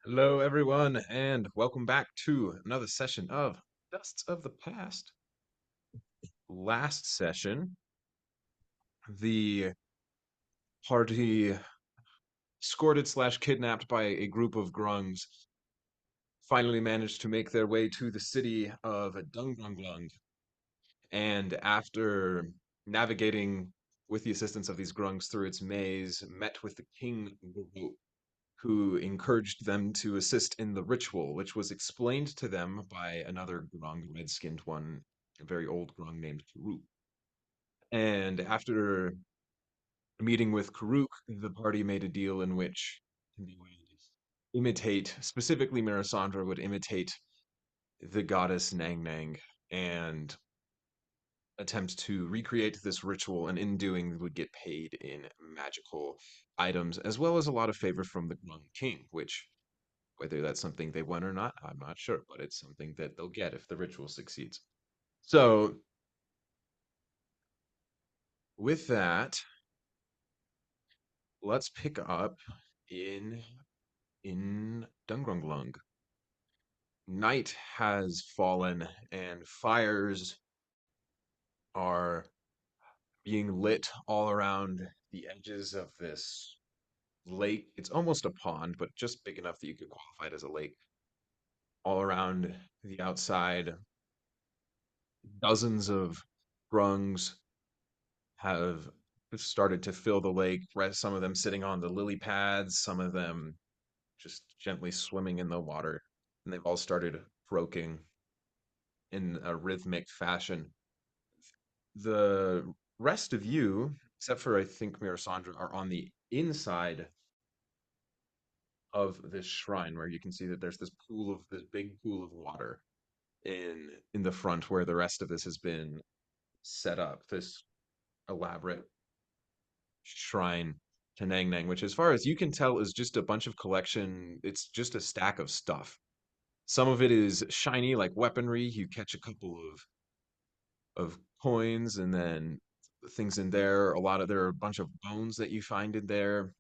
Hello, everyone, and welcome back to another session of Dusts of the Past. Last session, the party escorted slash kidnapped by a group of Grungs finally managed to make their way to the city of Dungrunglung. And after navigating with the assistance of these Grungs through its maze, met with the King Guru, who encouraged them to assist in the ritual, which was explained to them by another Grung, red-skinned one, a very old Grung named Karuk. And after meeting with Karuk, the party made a deal in which they would imitate, specifically Melisandre would imitate the goddess Nang Nang and attempt to recreate this ritual, and in doing would get paid in magical items, as well as a lot of favor from the Grung King, which whether that's something they want or not, I'm not sure, but it's something that they'll get if the ritual succeeds. So, with that, let's pick up in Dungrunglung. Night has fallen, and fires are being lit all around the edges of this lake. It's almost a pond, but just big enough that you could qualify it as a lake. All around the outside, dozens of grungs have started to fill the lake, right? Some of them sitting on the lily pads, some of them just gently swimming in the water. And they've all started croaking in a rhythmic fashion. The rest of you, except for I think Mirasandra, are on the inside of this shrine where you can see that there's this big pool of water in the front where the rest of this has been set up. This elaborate shrine to Nang Nang, which, as far as you can tell, is just a bunch of collection. It's just a stack of stuff. Some of it is shiny, like weaponry. You catch a couple of coins, and then things in there. There are a bunch of bones that you find in there,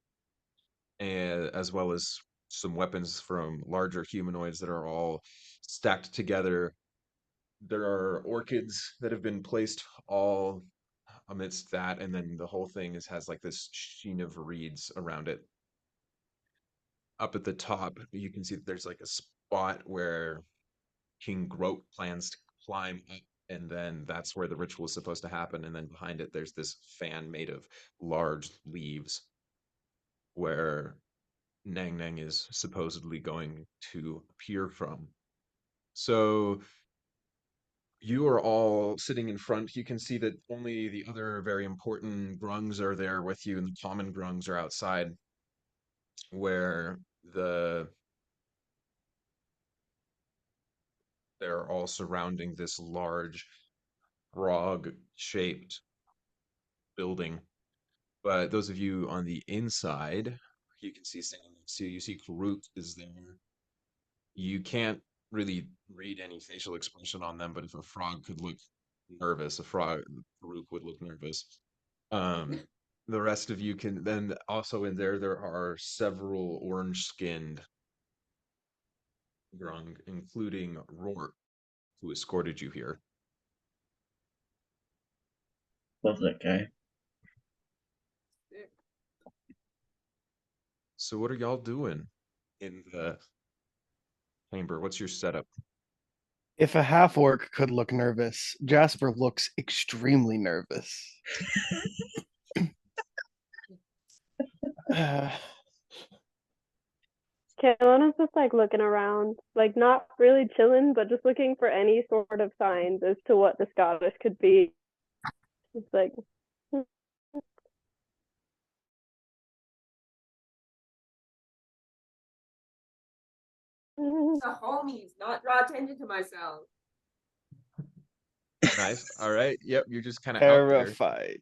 and as well as some weapons from larger humanoids that are all stacked together. There are orchids that have been placed all amidst that, and then the whole thing has like this sheen of reeds around it. Up at the top, you can see that there's like a spot where King Groat plans to climb up, and then that's where the ritual is supposed to happen. And then behind it, there's this fan made of large leaves where Nang Nang is supposedly going to appear from. So you are all sitting in front. You can see that only the other very important grungs are there with you, and the common grungs are outside, where they're all surrounding this large frog-shaped building. But those of you on the inside, you can see standing next to you, you see Karuk is there. You can't really read any facial expression on them, but if a frog could look nervous, Karuk would look nervous. Um, the rest of you can then also in there are several orange-skinned grung, including Rourke, who escorted you here. Love that guy. So what are y'all doing in the chamber? What's your setup? If a half orc could look nervous, Jasper looks extremely nervous. Uh, Kaylona's just like looking around, like not really chilling, but just looking for any sort of signs as to what this goddess could be. It's like, The homies, not draw attention to myself. Nice. All right. Yep. You're just kind of out there. terrified.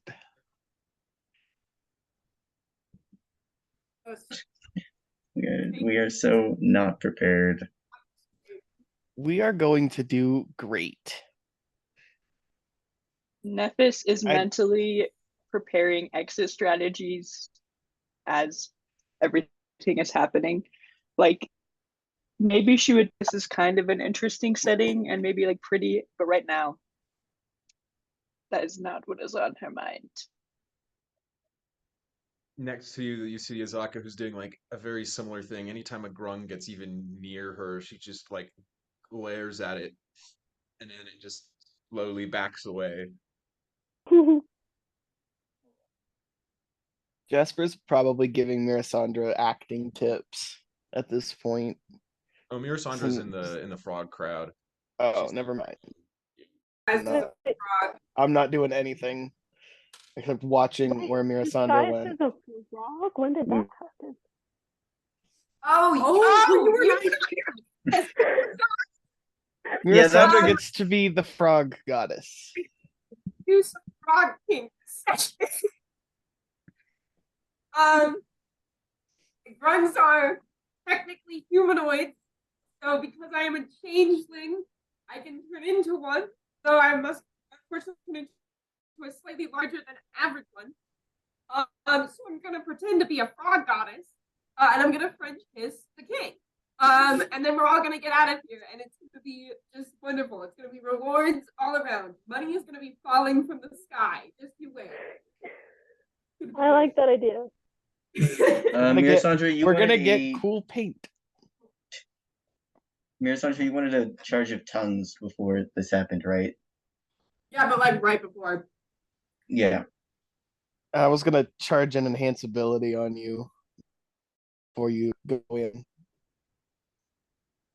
We are so not prepared. We are going to do great. Nephis is I- mentally preparing exit strategies as everything is happening. Like, Maybe she would. This is kind of an interesting setting and maybe like pretty, but right now, that is not what is on her mind. Next to you, you see Azaka, who's doing like a very similar thing. Anytime a grung gets even near her, she just like glares at it, and then it just slowly backs away. Jasper's probably giving Mirasandra acting tips at this point. Oh, Mirasandra's in the frog crowd. Oh, She's never mind. As No. a frog. I'm not doing anything except watching where Mirasandra Disguised went. as a frog? When did that happen? Oh, you were not. Yeah, that- Mirasandra gets to be the frog goddess. Do some frog kinks. Um, grunts are technically humanoids, so because I am a changeling, I can turn into one. So I must, of course, turn into a slightly larger than average one. So I'm gonna pretend to be a frog goddess, and I'm gonna French kiss the king. And then we're all gonna get out of here, and it's gonna be just wonderful. It's gonna be rewards all around. Money is gonna be falling from the sky. Just you wait. I like that idea. Gonna get- Mirasandra, you We're wanted gonna get a cool paint. Mirasandra, you wanted a charge of tongues before this happened, right? Yeah, but like right before. Yeah. I was gonna charge an enhance ability on you before you go in.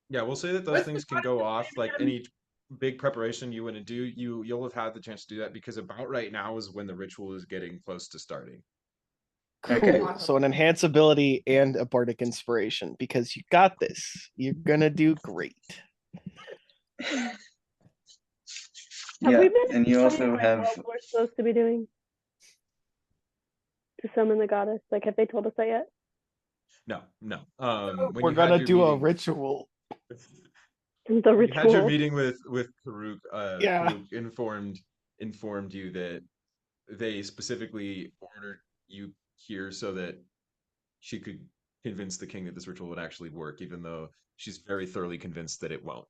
Yeah, we'll say that those What's things the can go cost of off. Like them? any big preparation you want to do, you'll have had the chance to do that because about right now is when the ritual is getting close to starting. Okay. Cool. So an enhance ability and a bardic inspiration because you got this. You're gonna do great. Have Yeah, we been and you explaining, also like, have what we're supposed to be doing to summon the goddess? Like, have they told us that yet? No, no. When We're you had gonna your do a meeting, ritual. The when you had your ritual. meeting with Karuk, Yeah. Karuk informed you that they specifically ordered you here so that she could convince the king that this ritual would actually work, even though she's very thoroughly convinced that it won't.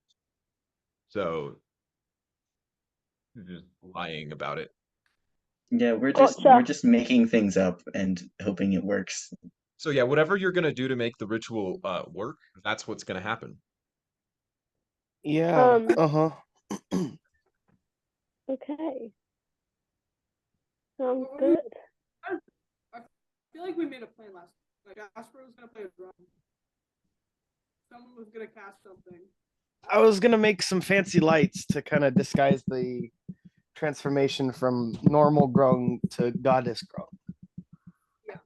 So, just lying about it. yeah, we're Gotcha. just making things up and hoping it works. So yeah, whatever you're gonna do to make the ritual work, that's what's gonna happen. Yeah. Um, Uh-huh. Okay. Sounds Well, good. I feel like we made a plan last. Like Asper was gonna play a drum. Someone was gonna cast something. I was gonna make some fancy lights to kind of disguise the transformation from normal grung to goddess grung. Yeah.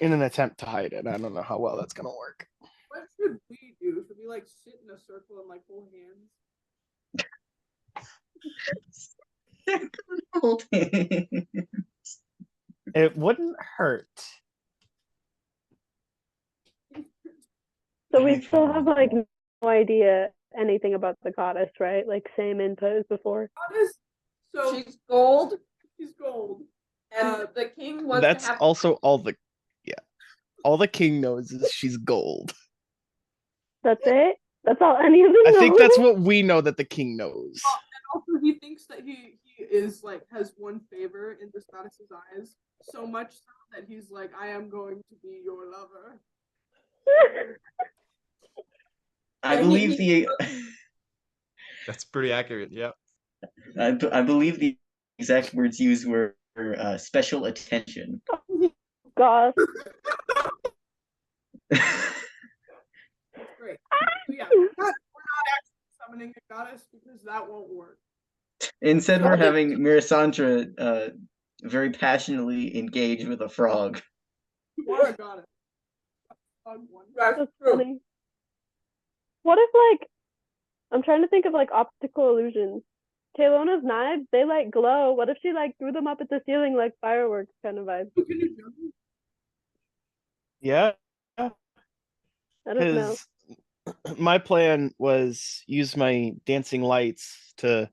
In an attempt to hide it. I don't know how well that's gonna work. What should we do? Should we like sit in a circle and like hold hands? It wouldn't hurt. So we still have like no idea anything about the goddess, right? Like same info as before. Goddess. So she's gold. She's gold. And the king wants That's to have also all the king knows is she's gold. That's it. That's all any of them I know. think that's what we know that the king knows. also he thinks that he is like has one favor in this goddess's eyes, so much so that he's like, I am going to be your lover. I And believe he- That's pretty accurate. Yeah. I believe the exact words used were special attention. Gosh. Great. So yeah, we're not actually summoning a goddess because that won't work. Instead, we're having Mirasandra very passionately engage with a frog. You are a goddess. Fun one. That's funny. What if like I'm trying to think of like optical illusions. Taylona's knives, they like glow. What if she like threw them up at the ceiling like fireworks kind of vibe? Can you jump? Yeah. I don't know. Because my plan was use my dancing lights to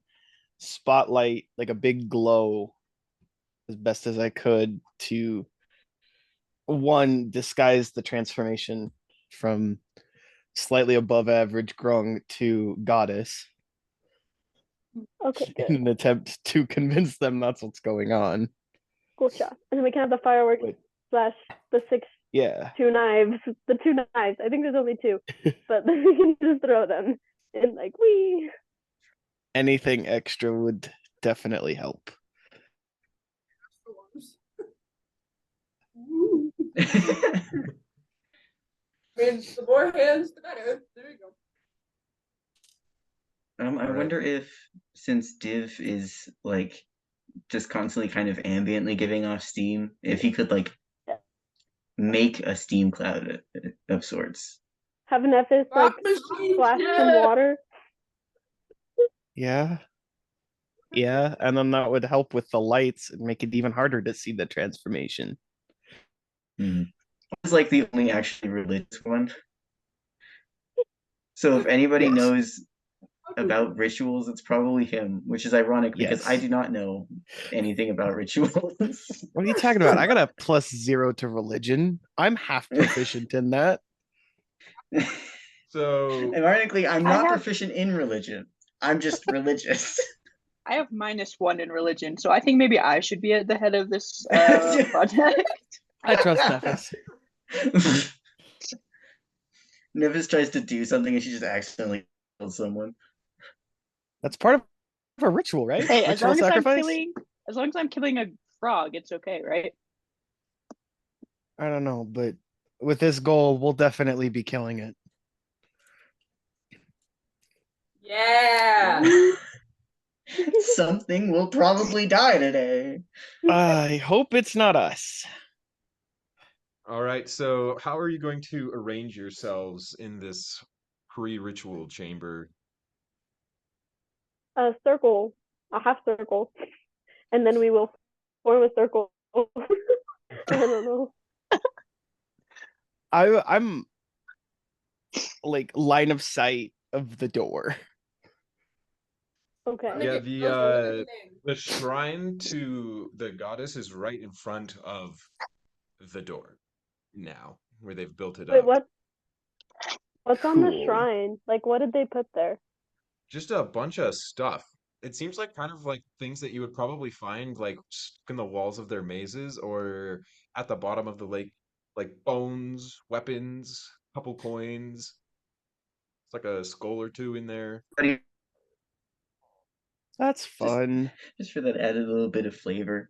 spotlight like a big glow as best as I could to one disguise the transformation from slightly above average Grung to Goddess Okay, in good. an attempt to convince them that's what's going on. Cool shot. And then we can have the fireworks But slash the yeah, two knives. The two knives. I think there's only two, but then we can just throw them and like wee. anything extra would definitely help. Ooh. I mean, the more hands, the better. There you go. I All right. wonder if, since Div is like just constantly kind of ambiently giving off steam, if he could like make a steam cloud of sorts. Have Nephis like splash some water. Yeah. Yeah, and then that would help with the lights and make it even harder to see the transformation. It's like the only actually religious one. So if anybody Yes. knows about rituals, it's probably him, which is ironic because I Yes. do not know anything about rituals. What are you talking about? I got a +0 to religion. I'm half proficient in that. So Ironically, I'm I not have- proficient in religion. I'm just religious. I have -1 in religion, so I think maybe I should be at the head of this project. I trust Nephis. Nevis tries to do something and she just accidentally kills someone. That's part of a ritual, right? Hey, as Ritual long sacrifice? as long as I'm killing a frog, it's okay, right? I don't know, but with this goal, we'll definitely be killing it. Yeah. Something will probably die today. I hope it's not us. all right, so how are you going to arrange yourselves in this pre-ritual chamber? A circle, a half circle, and then we will form a circle. I don't know. I'm like line of sight of the door. Okay. Yeah, the shrine to the goddess is right in front of the door now, where they've built it Wait, up. what's on the Cool. shrine? Like, what did they put there? Just a bunch of stuff. It seems like kind of like things that you would probably find like stuck in the walls of their mazes or at the bottom of the lake, like bones, weapons, couple coins. It's like a skull or two in there. That's fun. Just for that added little bit of flavor.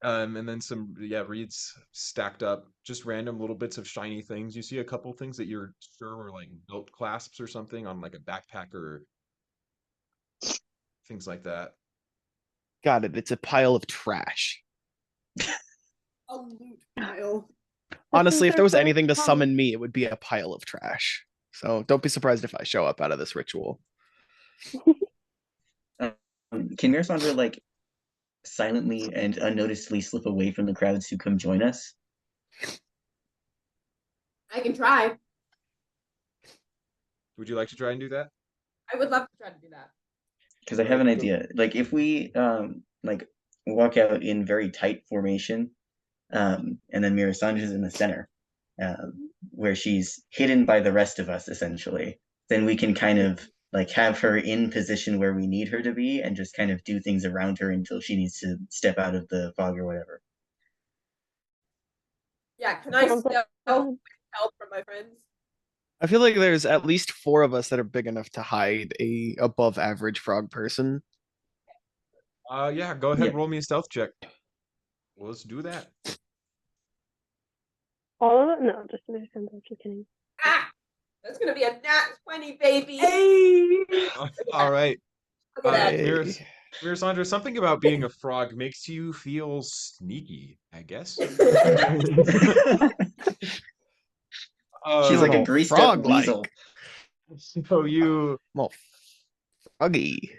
And then some, yeah, reeds stacked up, just random little bits of shiny things. You see a couple things that you're sure were like belt clasps or something on like a backpack or things like that. Got it. It's a pile of trash. A loot pile. Honestly, if there was Circle anything to pile. summon me, it would be a pile of trash. So don't be surprised if I show up out of this ritual. Can Mirasandra like silently and unnoticeably slip away from the crowds who come join us? I can try. Would you like to try and do that? I would love to try to do that. Because I have Alright, an go. idea. Like if we like walk out in very tight formation, and then Mirasandra's in the center, where she's hidden by the rest of us essentially, then we can kind of like have her in position where we need her to be and just kind of do things around her until she needs to step out of the fog or whatever. Yeah, can I Sounds like stealth fun. help from my friends? I feel like there's at least 4 of us that are big enough to hide a above average frog person. Yeah, go ahead, Yeah. roll me a stealth check. Well, let's do that. All of it? No, just I'm just kidding. Ah! That's gonna be a nat 20, baby! Hey! All right. Look at that. Hey. Mirasandra, something about being a frog makes you feel sneaky, I guess. She's like a Oh, greased up frog-like. weasel. So you Well, froggy.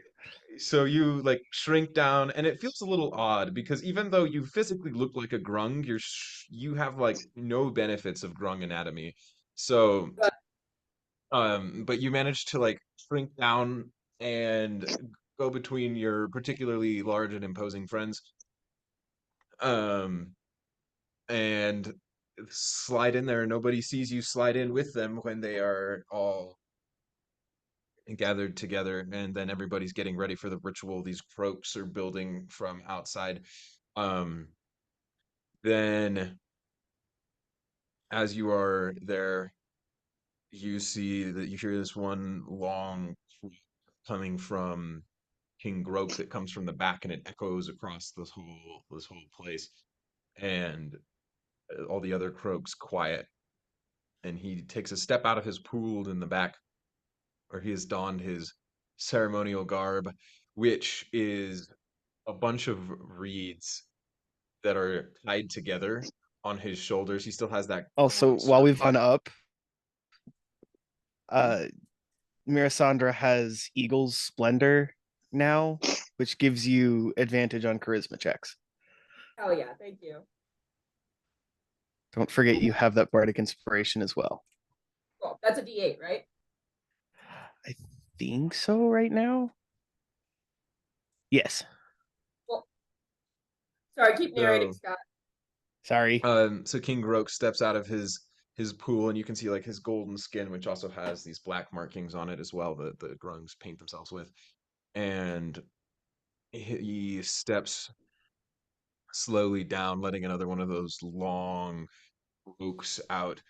like shrink down, and it feels a little odd because even though you physically look like a grung, you have like no benefits of grung anatomy. So, but you manage to like shrink down and go between your particularly large and imposing friends. And slide in there, and nobody sees you slide in with them when they are all gathered together, and then everybody's getting ready for the ritual. These croaks are building from outside. Um, then, as you are there, you see that you hear this one long croak coming from King Grok that comes from the back, and it echoes across this whole place. And all the other croaks quiet, and he takes a step out of his pool in the back, where he has donned his ceremonial garb, which is a bunch of reeds that are tied together on his shoulders. He still has that Also, while monster we've gone body. up, uh Mirasandra has Eagle's Splendor now, which gives you advantage on charisma checks. Hell yeah, thank you. Don't forget you have that bardic inspiration as well. Cool. That's a D8, right? I think so right now. Yes. Cool. Sorry, keep narrating, So, Scott. Sorry. so King Grok steps out of his pool, and you can see like his golden skin, which also has these black markings on it as well, that the Grungs paint themselves with. And he steps slowly down, letting another one of those long oaks out.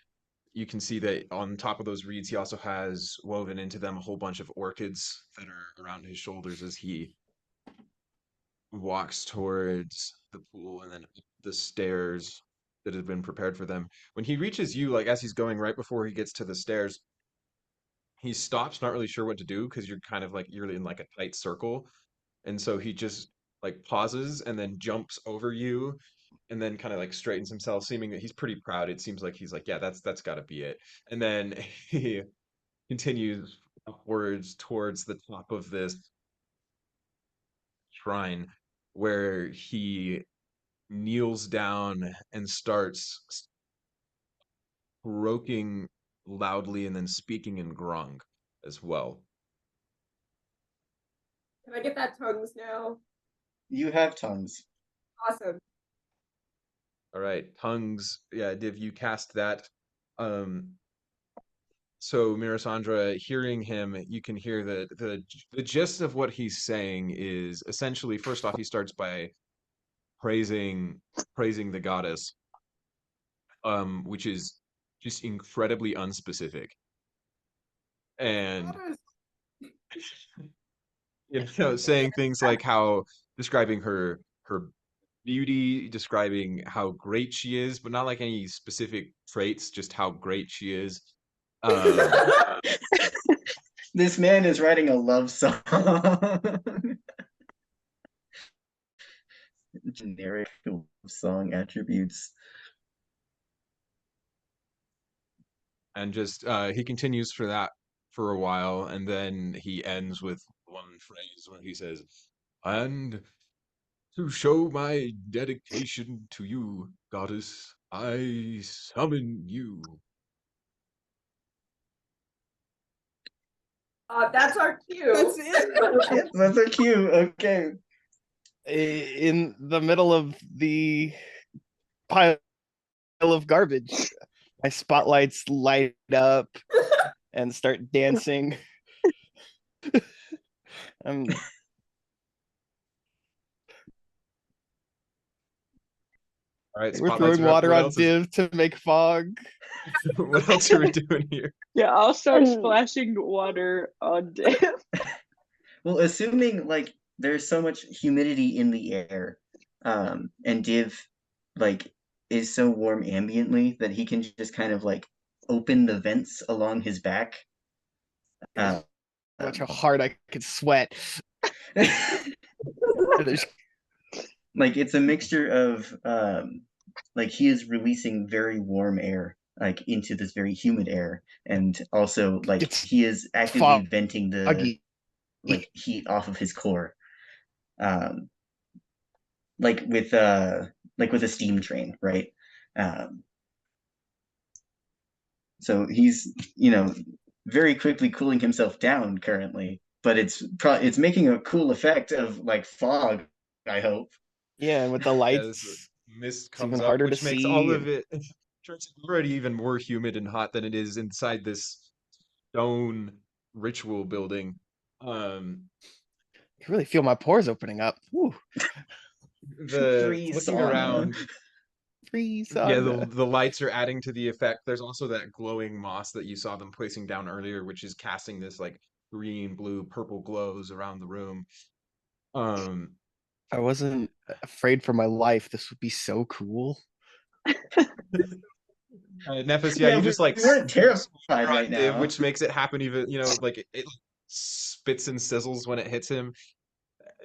You can see that on top of those reeds, he also has woven into them a whole bunch of orchids that are around his shoulders as he walks towards the pool and then up the stairs that have been prepared for them. When he reaches you, like as he's going right before he gets to the stairs, he stops, not really sure what to do because you're kind of like you're in like a tight circle. And so he just like pauses and then jumps over you and then kind of like straightens himself, seeming that he's pretty proud. It seems like he's like, yeah, that's got to be it. And then he continues upwards towards the top of this shrine where he kneels down and starts croaking loudly and then speaking in Grung as well. Can I get that tongues now? You have tongues. Awesome. All right, tongues. Yeah, Div, you cast that. Um, so Mirasandra, hearing him, you can hear the gist of what he's saying is essentially, first off, he starts by praising the goddess, which is just incredibly unspecific. And saying things like how describing her beauty, describing how great she is, but not like any specific traits, just how great she is. Um, This man is writing a love song. Generic love song attributes. and just he continues for that for a while, and then he ends with one phrase where he says, "And to show my dedication to you, goddess, I summon you." That's our cue. That's it. That's a cue. Okay. In the middle of the pile of garbage, my spotlights light up and start dancing. I'm All right, We're spotlights throwing are up. water What on else is Div to make fog. what else are we doing here? Yeah, I'll start And- splashing water on Dan. Well, assuming like there's so much humidity in the air, and Div like is so warm ambiently that he can just kind of like open the vents along his back. Watch how hard I could sweat. Like it's a mixture of like he is releasing very warm air like into this very humid air, and also like It's he is actively venting the foggy. like heat off of his core, um like with a steam train, right? um so he's very quickly cooling himself down currently, but it's making a cool effect of like fog, I hope. Yeah, and with the Yeah, this lights, mist it's even comes up, harder to which makes all see. of it Sure, it's already even more humid and hot than it is inside this stone ritual building. Um, I really feel my pores opening up. Woo, the Free looking sauna. around, free yeah, sauna. the lights are adding to the effect. There's also that glowing moss that you saw them placing down earlier, which is casting this like green, blue, purple glows around the room. Um, I wasn't afraid for my life. This would be so cool. Nephis, yeah, Yeah, you just like we weren't terrified right div, now. which makes it happen even, like it spits and sizzles when it hits him,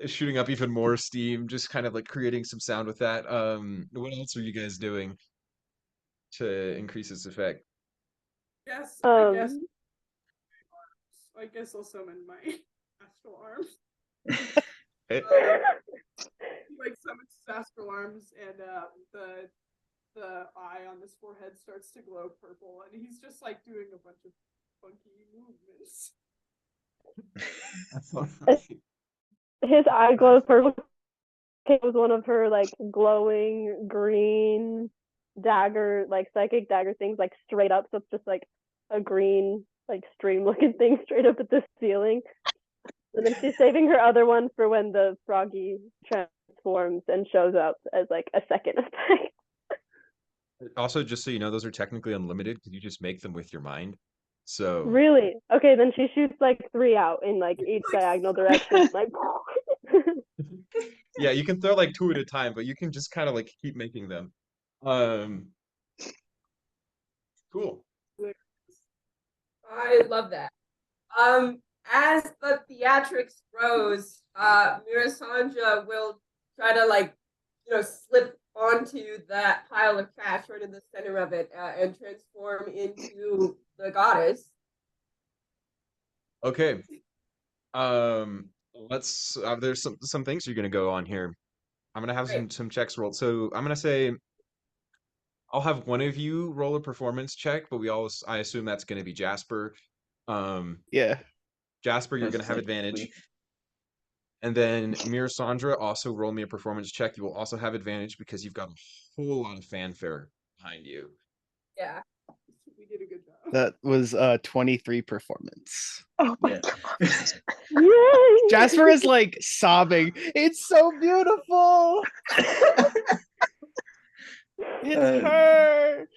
shooting up even more steam, just kind of like creating some sound with that. What else are you guys doing to increase its effect? Yes, Um, I guess I'll summon my astral arms. Eh, He like summons his astral arms, and the eye on his forehead starts to glow purple, and he's just like doing a bunch of funky movements. that's all right. his eye glows purple. It was one of her like glowing green dagger, like psychic dagger things, like straight up. So it's just like a green, like stream looking thing straight up at the ceiling. And then she's saving her other one for when the froggy transforms and shows up as like a second effect. Also, just so you know, those are technically unlimited because you just make them with your mind. So, Really? Okay, then she shoots like 3 out in like each diagonal direction. Like yeah, you can throw like two at a time, but you can just kind of like keep making them. Um, cool. I love that. As the theatrics grows, Mirasandra will try to slip onto that pile of cash right in the center of it and transform into the goddess. Okay. Let's. There's some things you're gonna go on here. I'm gonna have Right. some checks rolled. So I'm gonna say I'll have one of you roll a performance check, but I assume that's gonna be Jasper. Um, Yeah. Jasper, you're gonna Most have likely. advantage. And then Mirasandra, also roll me a performance check. You will also have advantage because you've got a whole lot of fanfare behind you. Yeah. We did a good job. That was 23 performance. Oh my Yeah. god. yay! Jasper is like sobbing. It's so beautiful. It's Uh, her.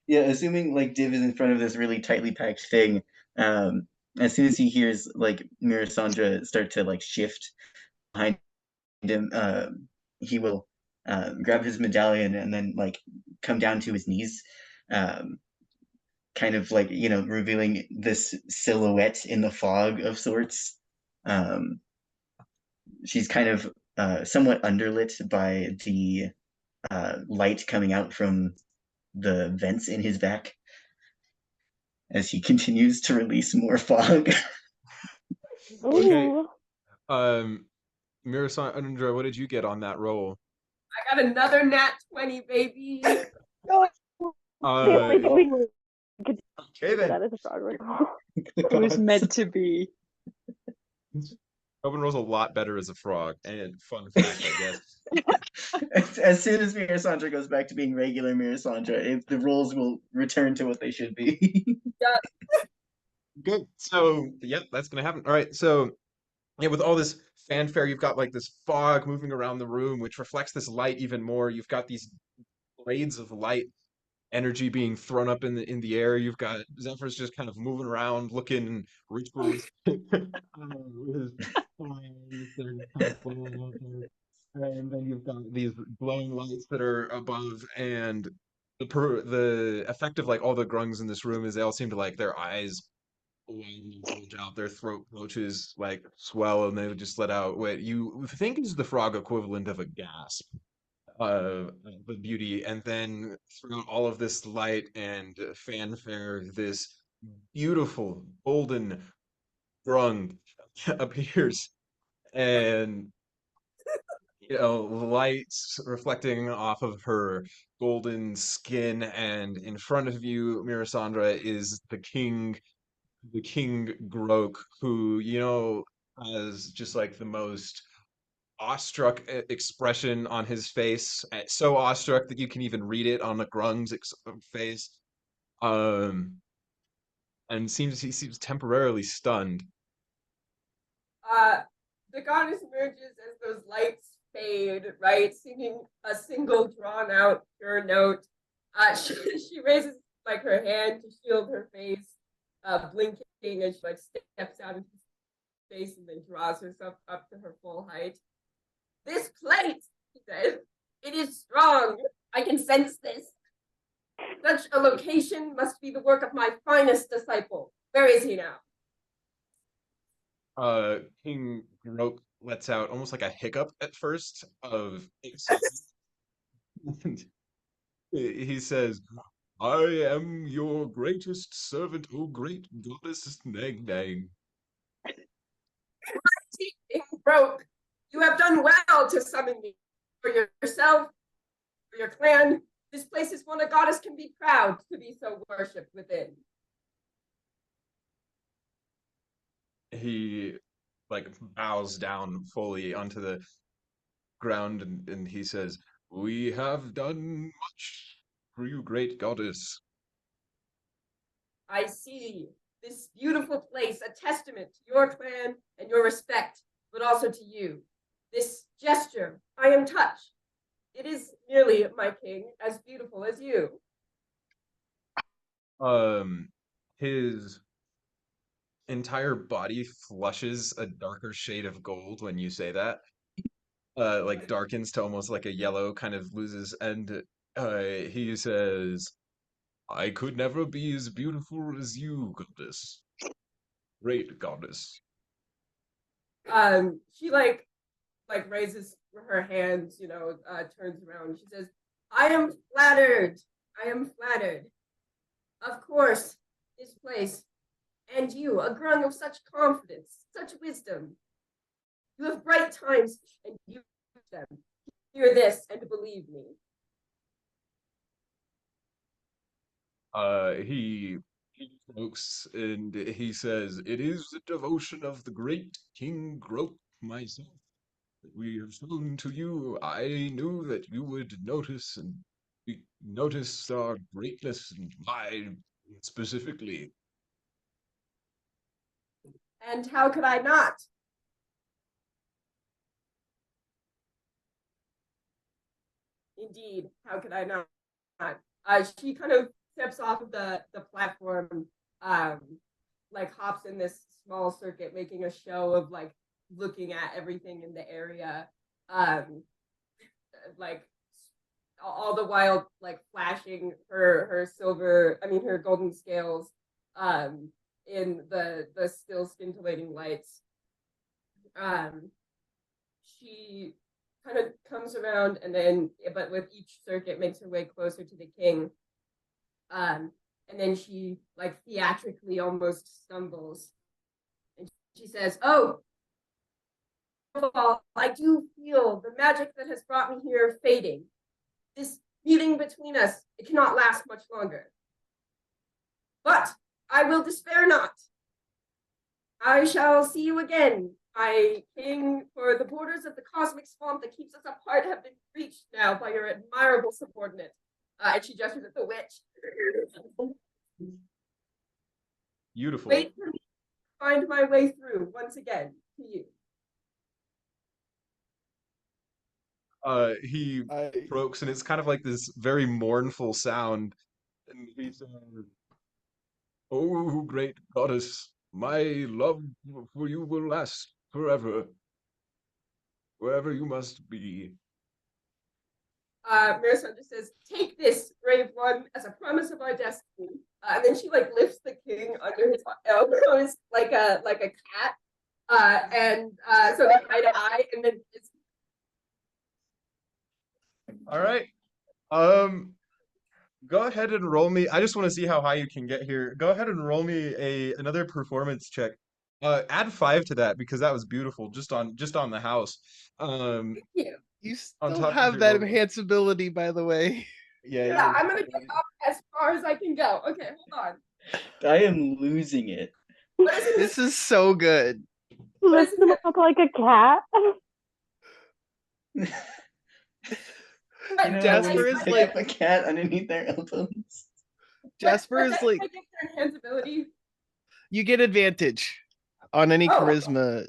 yeah, assuming like Div is in front of this really tightly packed thing, as soon as he hears like Mirasandra start to like shift behind him, he will grab his medallion and then like come down to his knees, um, kind of like revealing this silhouette in the fog of sorts. Um, she's kind of somewhat underlit by the light coming out from the vents in his back as he continues to release more fog. Okay. Ooh. Um, Mirasandra, what did you get on that roll? I got another nat 20, baby. The only thing we could Okay get then. out is a frog roll. It was meant to be. Owen rolls a lot better as a frog, and fun fact, I guess. As soon as Mirasandra goes back to being regular Mirasandra, the rules will return to what they should be. Good. So, yep, that's gonna happen. All right. So, yeah, with all this fanfare, you've got like this fog moving around the room, which reflects this light even more. You've got these blades of light energy being thrown up in the air. You've got Zephyr's just kind of moving around, looking rituals with his flames that are just kind of flowing out there. And then you've got these glowing lights that are above, and the effect of like all the grungs in this room is they all seem to like their eyes widen and bulge out, their throat pouches like swell, and they just let out what you think is the frog equivalent of a gasp the beauty, and then throughout all of this light and fanfare, this beautiful golden grung appears, and lights reflecting off of her golden skin, and in front of you, Mirasandra, is the king Grok, who has just like the most awestruck expression on his face, so awestruck that you can even read it on the Grung's face. Um, and he seems temporarily stunned. Uh, the goddess emerges as those lights fade, right? Singing a single drawn out pure note. She raises like her hand to shield her face, blinking as she like steps out into space and then draws herself up to her full height. This plate, she says, it is strong. I can sense this. Such a location must be the work of my finest disciple. Where is he now? King Grok lets out almost like a hiccup at first of excitement. He says, I am your greatest servant, O great goddess Nang Nang. King Grok, you have done well to summon me. For yourself, for your clan, this place is one a goddess can be proud to be so worshipped within. He like bows down fully onto the ground and he says, we have done much for you, great goddess. I see this beautiful place, a testament to your clan and your respect, but also to you. This gesture, I am touched. It is merely, my king, as beautiful as you. His entire body flushes a darker shade of gold when you say that. Like darkens to almost like a yellow, kind of loses, and he says, I could never be as beautiful as you, goddess. Great goddess. She like raises her hands, turns around. She says, I am flattered. I am flattered. Of course, this place, and you, a grung of such confidence, such wisdom. You have bright times, and you them. Hear this and believe me. He jokes and he says, it is the devotion of the great King Grope myself that we have shown to you. I knew that you would notice and notice our greatness and mine specifically. And how could I not? Indeed, how could I not? She kind of steps off of the platform, like hops in this small circuit, making a show of like looking at everything in the area, like all the while like flashing her silver, her golden scales, in the still scintillating lights. She kind of comes around and then, but with each circuit, makes her way closer to the king. And then she like theatrically almost stumbles, and she says, "Oh, I do feel the magic that has brought me here fading. This meeting between us, it cannot last much longer. But I will despair not. I shall see you again. My king, for the borders of the cosmic swamp that keeps us apart have been reached now by your admirable subordinate." And she gestures at the witch. Beautiful. Wait for me to find my way through once again to you. He croaks, and it's kind of like this very mournful sound. And he says, oh, great goddess, my love for you will last forever, wherever you must be. Marison just says, "Take this, brave one, as a promise of our destiny." And then she like lifts the king under his elbows like a cat, and so they eye to eye, and then it's... All right. Go ahead and roll me. I just want to see how high you can get here. Go ahead and roll me another performance check. Add 5 to that because that was beautiful just on the house. Thank you. You On still top of have your that roll. enhanceability, by the way. Yeah, I'm gonna get up as far as I can go. Okay, hold on. I am losing it. What is it? This is so good. Lifts him up like a cat. You know, Jasper when you is pick like- up a cat underneath their elbows. Jasper is like, I get their enhance ability. you get advantage on any Oh. charisma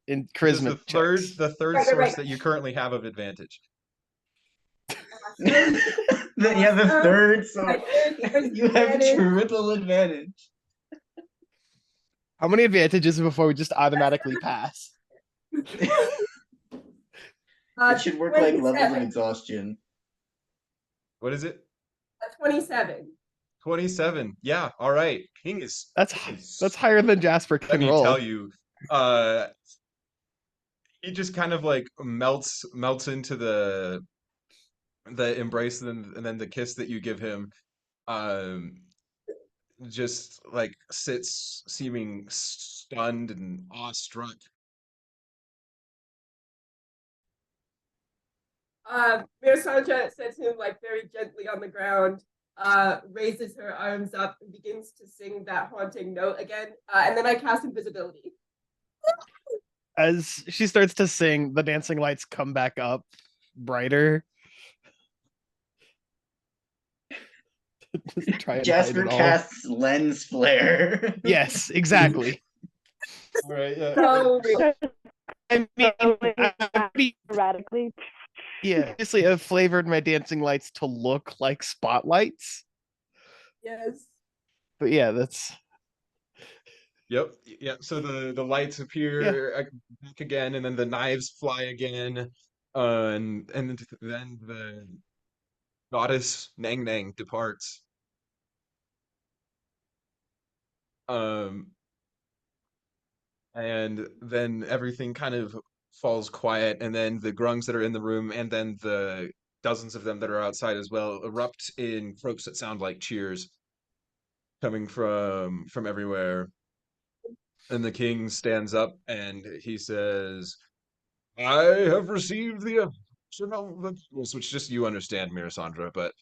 in This is charisma the checks. third Right. source that you currently have of advantage. Then you have a Awesome. third, so I did. There's you have advantage. triple advantage. How many advantages before we just automatically pass? It should work like levels of 27. exhaustion. What is it? 27. 27. Yeah, all right. King is That's higher than Jasper let can me roll. tell you. He just kind of like melts into the embrace and then the kiss that you give him. Just like sits seeming stunned and awestruck. Mirsanja sets him like very gently on the ground, raises her arms up and begins to sing that haunting note again. And then I cast invisibility. As she starts to sing, the dancing lights come back up brighter. Just try and hide Jasper it all. casts lens flare. Yes, exactly. All right, yeah. So I mean, I already, Radically. yeah, obviously I've flavored my dancing lights to look like spotlights. yes. But yeah, that's Yep. Yeah. So the lights appear back again, and then the knives fly again, and then the goddess Nang Nang departs. Um, and then everything kind of falls quiet, and then the grungs that are in the room, and then the dozens of them that are outside as well, erupt in croaks that sound like cheers coming from everywhere. And the king stands up and he says, I have received the of the goals, which just you understand, Mirasandra, but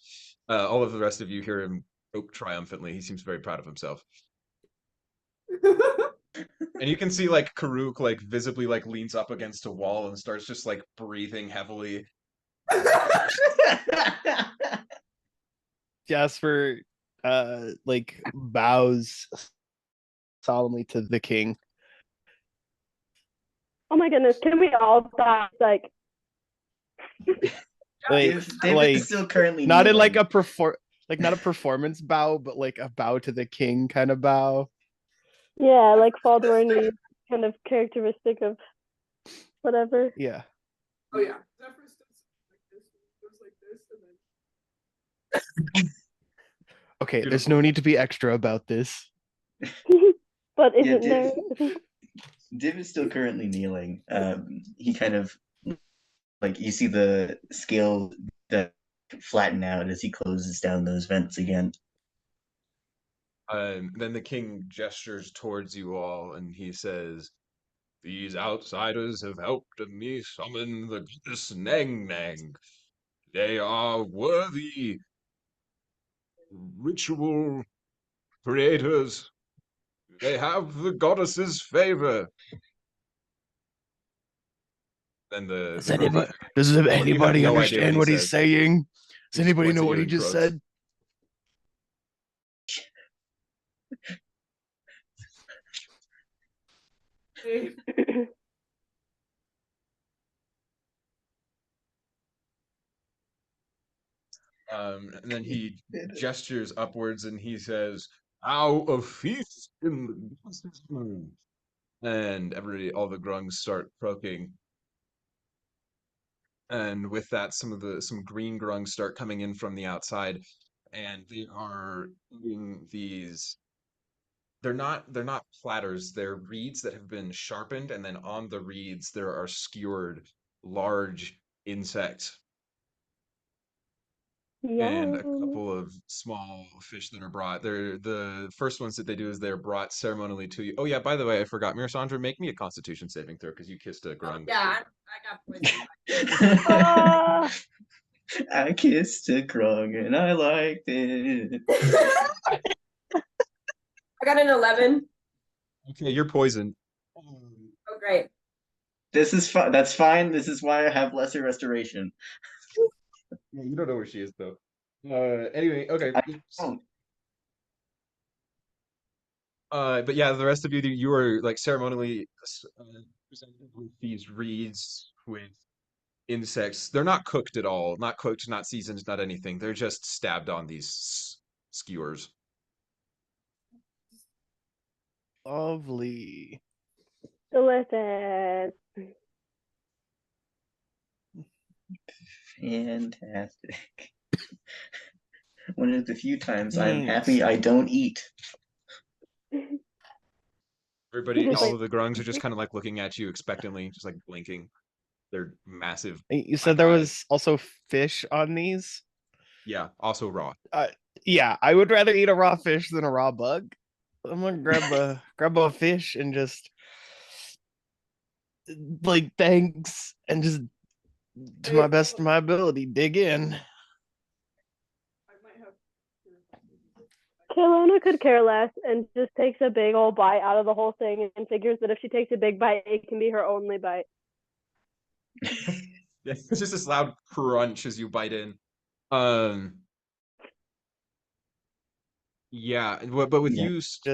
all of the rest of you hear him croak triumphantly. He seems very proud of himself. And you can see like Karuk like visibly like leans up against a wall and starts just like breathing heavily. Jasper like bows solemnly to the king. Oh my goodness, can we all stop? Like, Like, David is still currently not in like kneeling. not a performance bow, but like a bow to the king kind of bow. yeah, like Faldorni, kind of characteristic of whatever. Yeah. Oh yeah. Zephyr goes like this, and then Okay, there's Beautiful. no need to be extra about this. But Yeah, isn't there? Div is still currently kneeling. He kind of like you see the scale that flatten out as he closes down those vents again. Then the king gestures towards you all and he says, these outsiders have helped me summon the goddess Nang Nang. They are worthy ritual creators. They have the goddess's favor. Then Does the grunts- anybody no idea what understand he what he's says. saying? He Does just anybody points know at what you he and just croaks. said? And then he gestures upwards and he says, "How a feast in the goddess's name." And all the grungs start croaking. And with that, some green grungs start coming in from the outside, and they are eating these. They're not platters. They're reeds that have been sharpened, and then on the reeds there are skewered large insects and a Yum. couple of small fish that are brought. They're the first ones that they do is they're brought ceremonially to you. Oh yeah, by the way, I forgot. Mirasandra, make me a Constitution saving throw because you kissed a grung. yeah, I got poisoned. Ah, I kissed a grung and I liked it. I got an 11. Okay, you're poisoned. Oh great. This is fine. That's fine. This is why I have lesser restoration. Yeah, you don't know where she is though. Anyway, okay. I don't. But yeah, the rest of you are like ceremonially presented with these reeds with insects. They're not cooked at all. Not cooked, not seasoned, not anything. They're just stabbed on these skewers. Lovely. Delicious. Fantastic. One of the few times I'm Thanks. happy I don't eat. Everybody, Just all like of the grungs are just kind of like looking at you expectantly, just like blinking. Their massive You black said there eyes. was also fish on these? Yeah, also raw. Uh, yeah, I would rather eat a raw fish than a raw bug. I'm gonna grab a fish and just like thanks and just to my best of my ability dig in. I might have. Kelowna could care less and just takes a big old bite out of the whole thing and figures that if she takes a big bite, it can be her only bite. It's just this loud crunch as you bite in. Um, yeah, but with Yeah. Just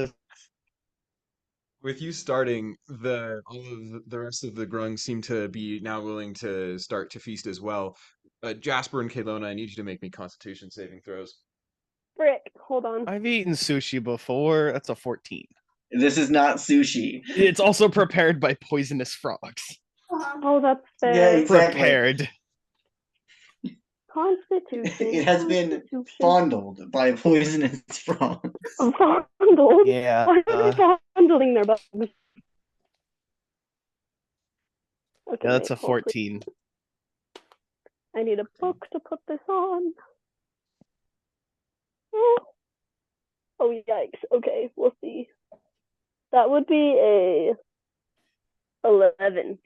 with you starting, the all of the rest of the grungs seem to be now willing to start to feast as well. Jasper and Kelowna, I need you to make me Constitution saving throws. Frick, hold on. I've eaten sushi before. That's a 14. This is not sushi. It's also prepared by poisonous frogs. Oh, that's Yeah, fair. exactly. Prepared. Constitution. It has been Constitution. fondled by poisonous frogs. Fondled? Yeah. Why are they fondling their bugs? Okay, Yeah, that's wait, a hold please. 14. I need a book to put this on. Oh, yikes. Okay, we'll see. That would be a 11.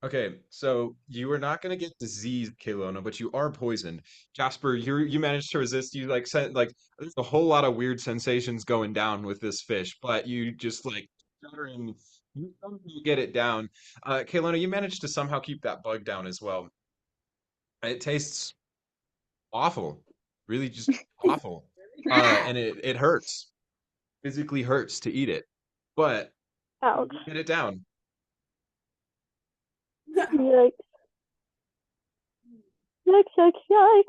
Okay, so you are not going to get diseased, Kelowna, but you are poisoned. Jasper, you managed to resist. You like sent like there's a whole lot of weird sensations going down with this fish, but you just like stuttering, you somehow get it down. Kelowna, you managed to somehow keep that bug down as well. It tastes awful, really just awful. And it hurts, physically hurts to eat it, but you Ouch. do get it down. Yikes. Yikes, yikes, yikes.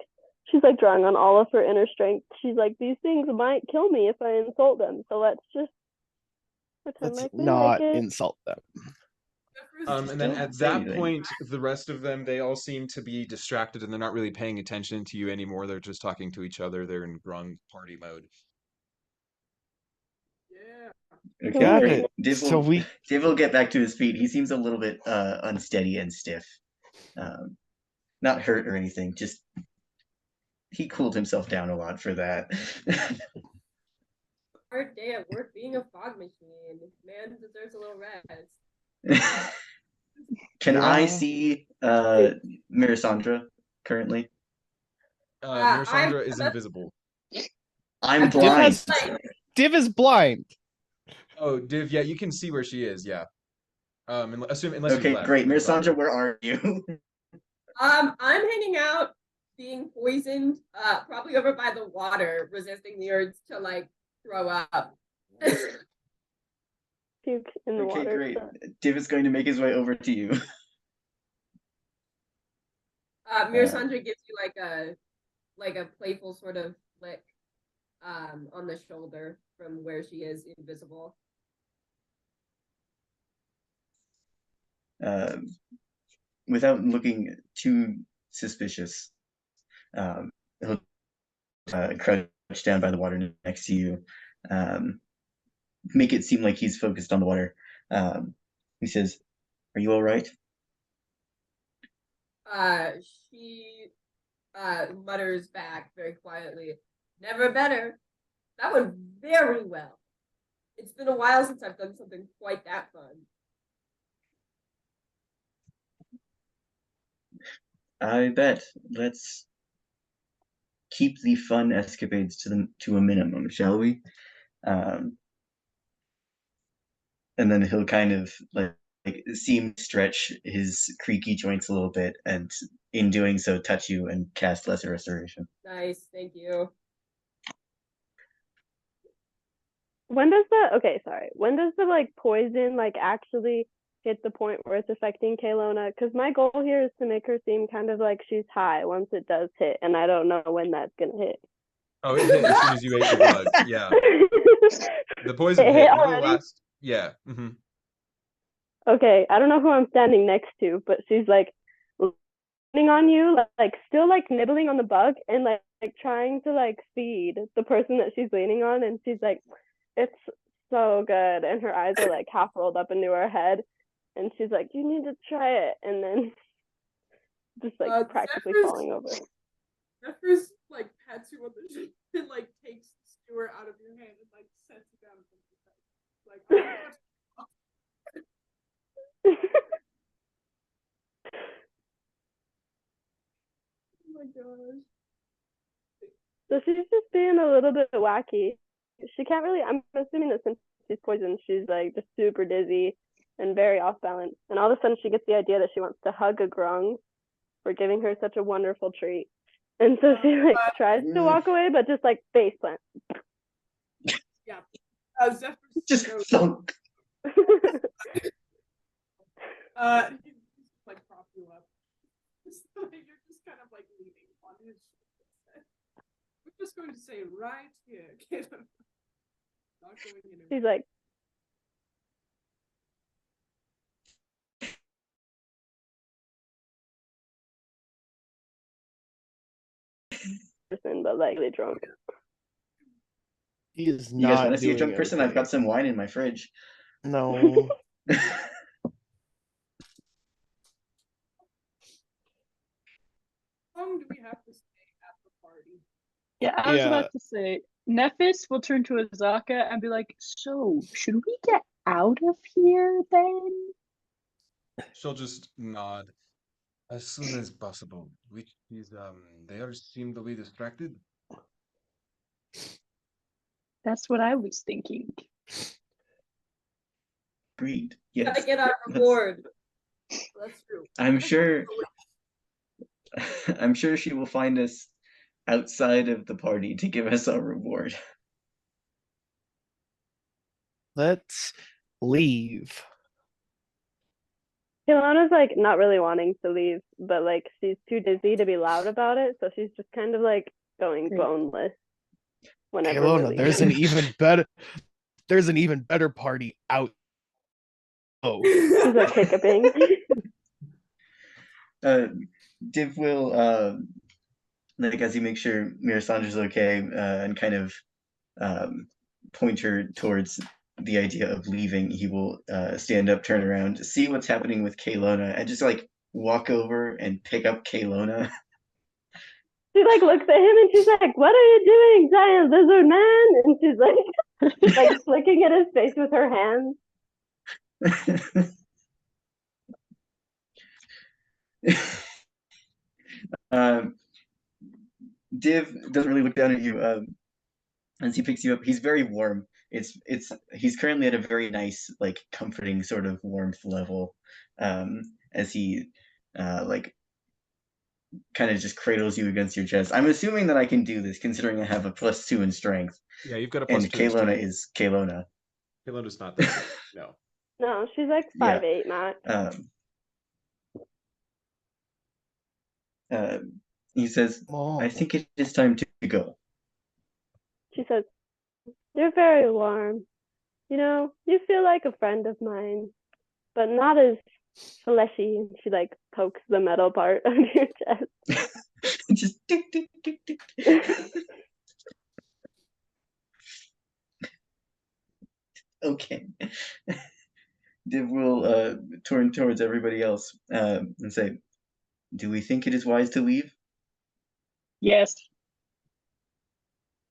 She's like drawing on all of her inner strength. She's like, these things might kill me if I insult them. So let's just pretend Let's like we like not it. insult them. And then Don't at say that anything. point, the rest of them, they all seem to be distracted and they're not really paying attention to you anymore. They're just talking to each other. They're in grung party mode. Okay, Got great. it. So Div will get back to his feet. He seems a little bit unsteady and stiff. Not hurt or anything. Just he cooled himself down a lot for that. Hard day at work being a fog machine. Man deserves a little rest. Can I Yeah. see Melisandre currently? Melisandre is invisible. I'm Div blind. has Div is blind. Oh, Div, yeah, you can see where she is, yeah. Assume unless you Okay, left. great. You probably- Melisandre, where are you? I'm hanging out, being poisoned, probably over by the water, resisting the urge to like throw up. Puke in the Okay, water. great. Div is going to make his way over to you. Melisandre gives you like a playful sort of flick on the shoulder from where she is invisible. Without looking too suspicious, he'll crouch down by the water next to you, make it seem like he's focused on the water. He says, "Are you all right?" She mutters back very quietly, "Never better. That went very well. It's been a while since I've done something quite that fun." I bet. Let's keep the fun escapades to a minimum, shall we? And then he'll kind of like seem to stretch his creaky joints a little bit, and in doing so, touch you and cast Lesser Restoration. Nice, thank you. When does the like poison like actually hit the point where it's affecting Kaylona? Because my goal here is to make her seem kind of like she's high once it does hit, and I don't know when that's gonna hit. Oh, it hit as soon as you ate the bug. Yeah, the poison It hit. hit It'll already? last. Yeah. Mm-hmm. Okay, I don't know who I'm standing next to, but she's like leaning on you, like still like nibbling on the bug and like trying to like feed the person that she's leaning on, and she's like, it's so good, and her eyes are like half rolled up into her head, and she's like, you need to try it, and then just like practically falling over. Zephyr's like pats you on the shoulder and like takes the skewer out of your hand and like sets it down. Like, oh my gosh. So she's just being a little bit wacky. She can't really, I'm assuming that since she's poisoned, she's like just super dizzy and very off balance. And all of a sudden she gets the idea that she wants to hug a grung for giving her such a wonderful treat. And so she like tries to walk away, but just like face plant. Yeah. Zephyr's Just thunk. He like prop you up. So you're just kind of like leaning on his shoulder. We're just going to say right here, kid. Not going anywhere. She's like, but like really drunk. He is You guys not want to see a doing drunk person? I've okay. got some wine in my fridge. No. How long do we have to stay at the party? Yeah, I was Yeah. about to say, Nephis will turn to Azaka and be like, so, should we get out of here then? She'll just nod as soon as possible. Which is they all seem to be distracted. That's what I was thinking. Agreed. Gotta Yes. get our reward. That's true. I'm sure. I'm sure she will find us outside of the party to give us our reward. Let's leave. Kilona's like not really wanting to leave, but like she's too dizzy to be loud about it, so she's just kind of like going Great. boneless whenever we're Kelowna, there's leaving. an even better party out. Oh, She's like hiccuping. Div will like as he makes sure Mirasandra's okay, and kind of point her towards the idea of leaving. He will stand up, turn around, see what's happening with Kaylona, and just like walk over and pick up Kaylona. She like looks at him and she's like, "What are you doing, giant lizard man?" And she's like flicking at his face with her hands. Div doesn't really look down at you as he picks you up. He's very warm. He's currently at a very nice, like comforting sort of warmth level, as he like kind of just cradles you against your chest. I'm assuming that I can do this considering I have a +2 in strength. Yeah, you've got a And +2 in Kaylona strength. is Kaylona. Kalona's not that. No. No, she's like Yeah. 5'8" max. He says, Mom. I think it is time to go. She says, "You're very warm. You know, you feel like a friend of mine, but not as fleshy." And she like pokes the metal part of your chest. Just tick, tick, tick, tick. Okay. Div will turn towards everybody else and say, do we think it is wise to leave? Yes.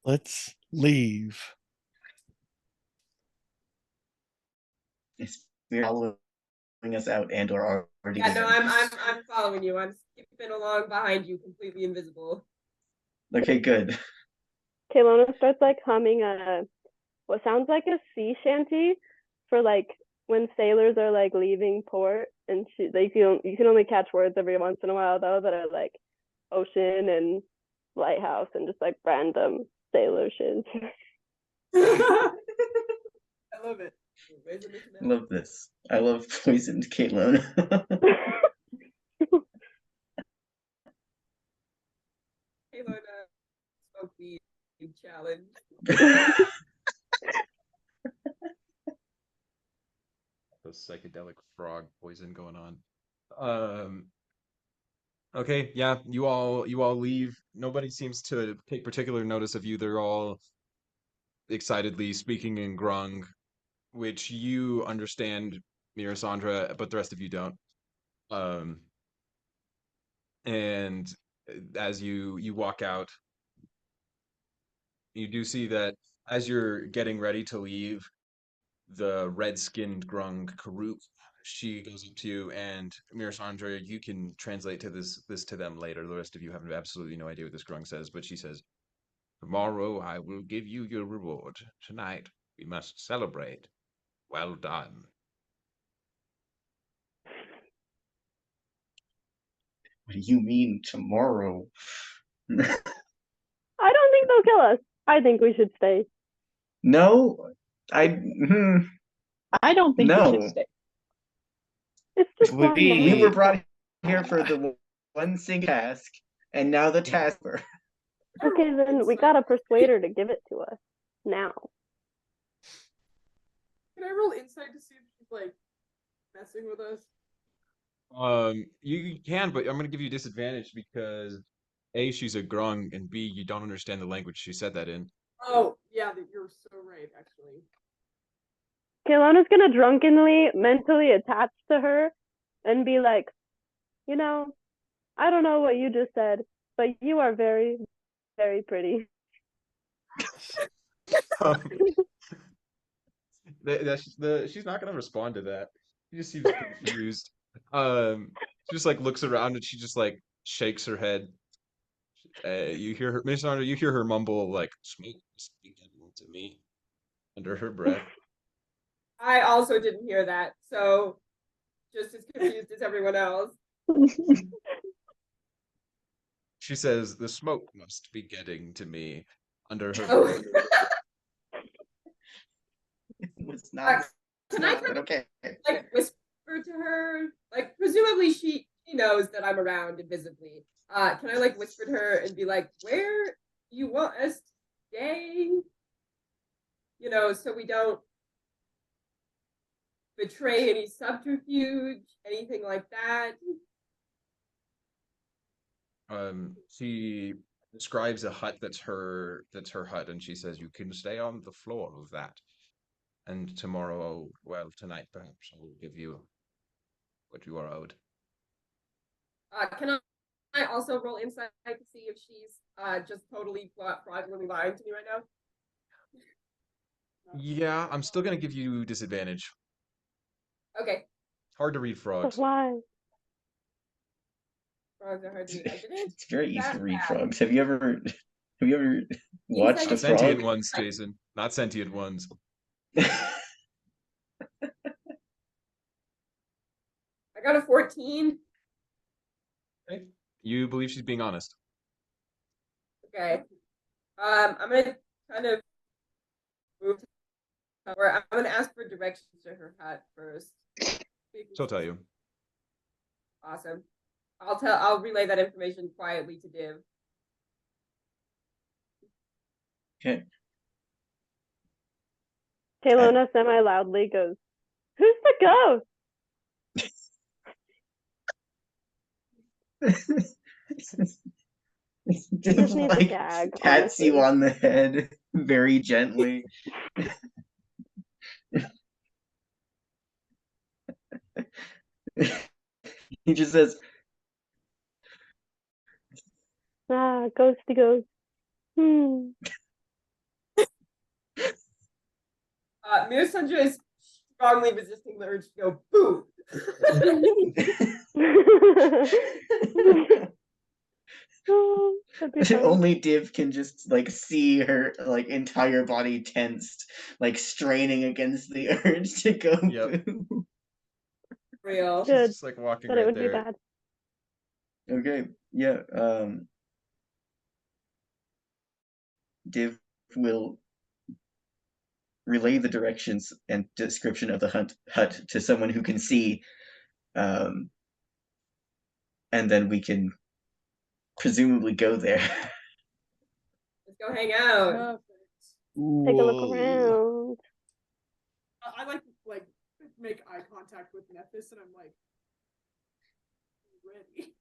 Let's leave. Is Spear following us out and or already Yeah, no, begun? I'm following you. I'm skipping along behind you, completely invisible. Okay, good. Kelowna starts like humming what sounds like a sea shanty for like when sailors are like leaving port and like you can only catch words every once in a while though that are like ocean and lighthouse and just like random sailor shit. I love it. I love this. I love poisoned Caitlin. Halo smoke weed challenge. The psychedelic frog poison going on. Okay, yeah, you all leave. Nobody seems to take particular notice of you. They're all excitedly speaking in Grung, which you understand, Mirasandra, but the rest of you don't. Um, and as you walk out, you do see that as you're getting ready to leave, the red-skinned Grung Karuk, she goes up to you, and Mirasandra, you can translate this to them later. The rest of you have absolutely no idea what this Grung says, but she says, "Tomorrow I will give you your reward. Tonight we must celebrate. Well done." What do you mean tomorrow? I don't think they'll kill us. I think we should stay. No, I don't think we should no. stay. It's just one We night. were brought here for the one single task, and now the task. Okay, then we gotta persuade her to give it to us now. Can I roll insight to see if she's like messing with us? You can, but I'm gonna give you disadvantage because A, she's a grung, and B, you don't understand the language she said that in. Oh, yeah, you're so right, actually. Kailona's gonna drunkenly, mentally attach to her and be like, you know, I don't know what you just said, but you are very, very pretty. Um, she's not gonna respond to that. She just seems confused. She just like looks around and she just like shakes her head. You hear her, Miss Sandra, you hear her mumble like "smoke must be getting to me" under her breath. I also didn't hear that, so just as confused as everyone else. She says, "The smoke must be getting to me" under her Oh. breath. It was not. Can I but okay. like whisper to her? Like, presumably she knows that I'm around invisibly. Can I like whisper to her and be like, "Where do you want us to stay?" You know, so we don't betray any subterfuge, anything like that. She describes a hut that's her hut, and she says, "You can stay on the floor of that. And tomorrow, well, tonight perhaps I will give you what you are owed." Can I also roll insight to see if she's just totally fraudulently lying to me right now? Yeah, I'm still gonna give you disadvantage. Okay. Hard to read But frogs. why? Frogs are hard to read. I didn't. It's very easy to read That frogs. Have you ever watched Insight a Not sentient frog? ones, Jason. Not sentient ones. I got a 14. Okay. You believe she's being honest. Okay. I'm gonna kind of move or I'm gonna ask for directions to her hut first. She'll tell you. Awesome. I'll relay that information quietly to Div. Okay. Kaylona semi-loudly goes, "Who's the ghost?" Just needs a like gag, pats you honestly. on the head very gently. He just says, Ah, ghosty ghost. Mir Sandra is strongly resisting the urge to go boo. Oh, that'd be fun. Only Div can just like see her like entire body tensed, like straining against the urge to go Yep. poo. Real. She's Good, just like walking but it right would be there. bad. Okay, yeah. Div will relay the directions and description of the hut to someone who can see, and then we can presumably go there. Let's go hang out. Take a look Whoa. around. I like make eye contact with Nephis, and I'm like, ready,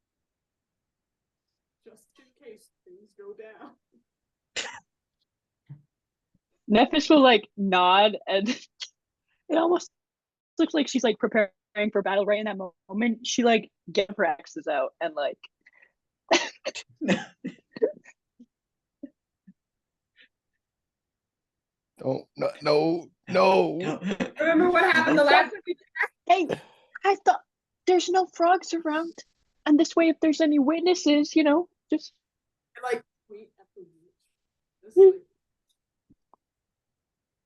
just in case things go down. Nephis will like nod, and it almost looks like she's like preparing for battle right in that moment. She like get her axes out and like Don't no. Remember what happened the last time we hey, I thought there's no frogs around. And this way, if there's any witnesses, you know, just like wait at the beach. This,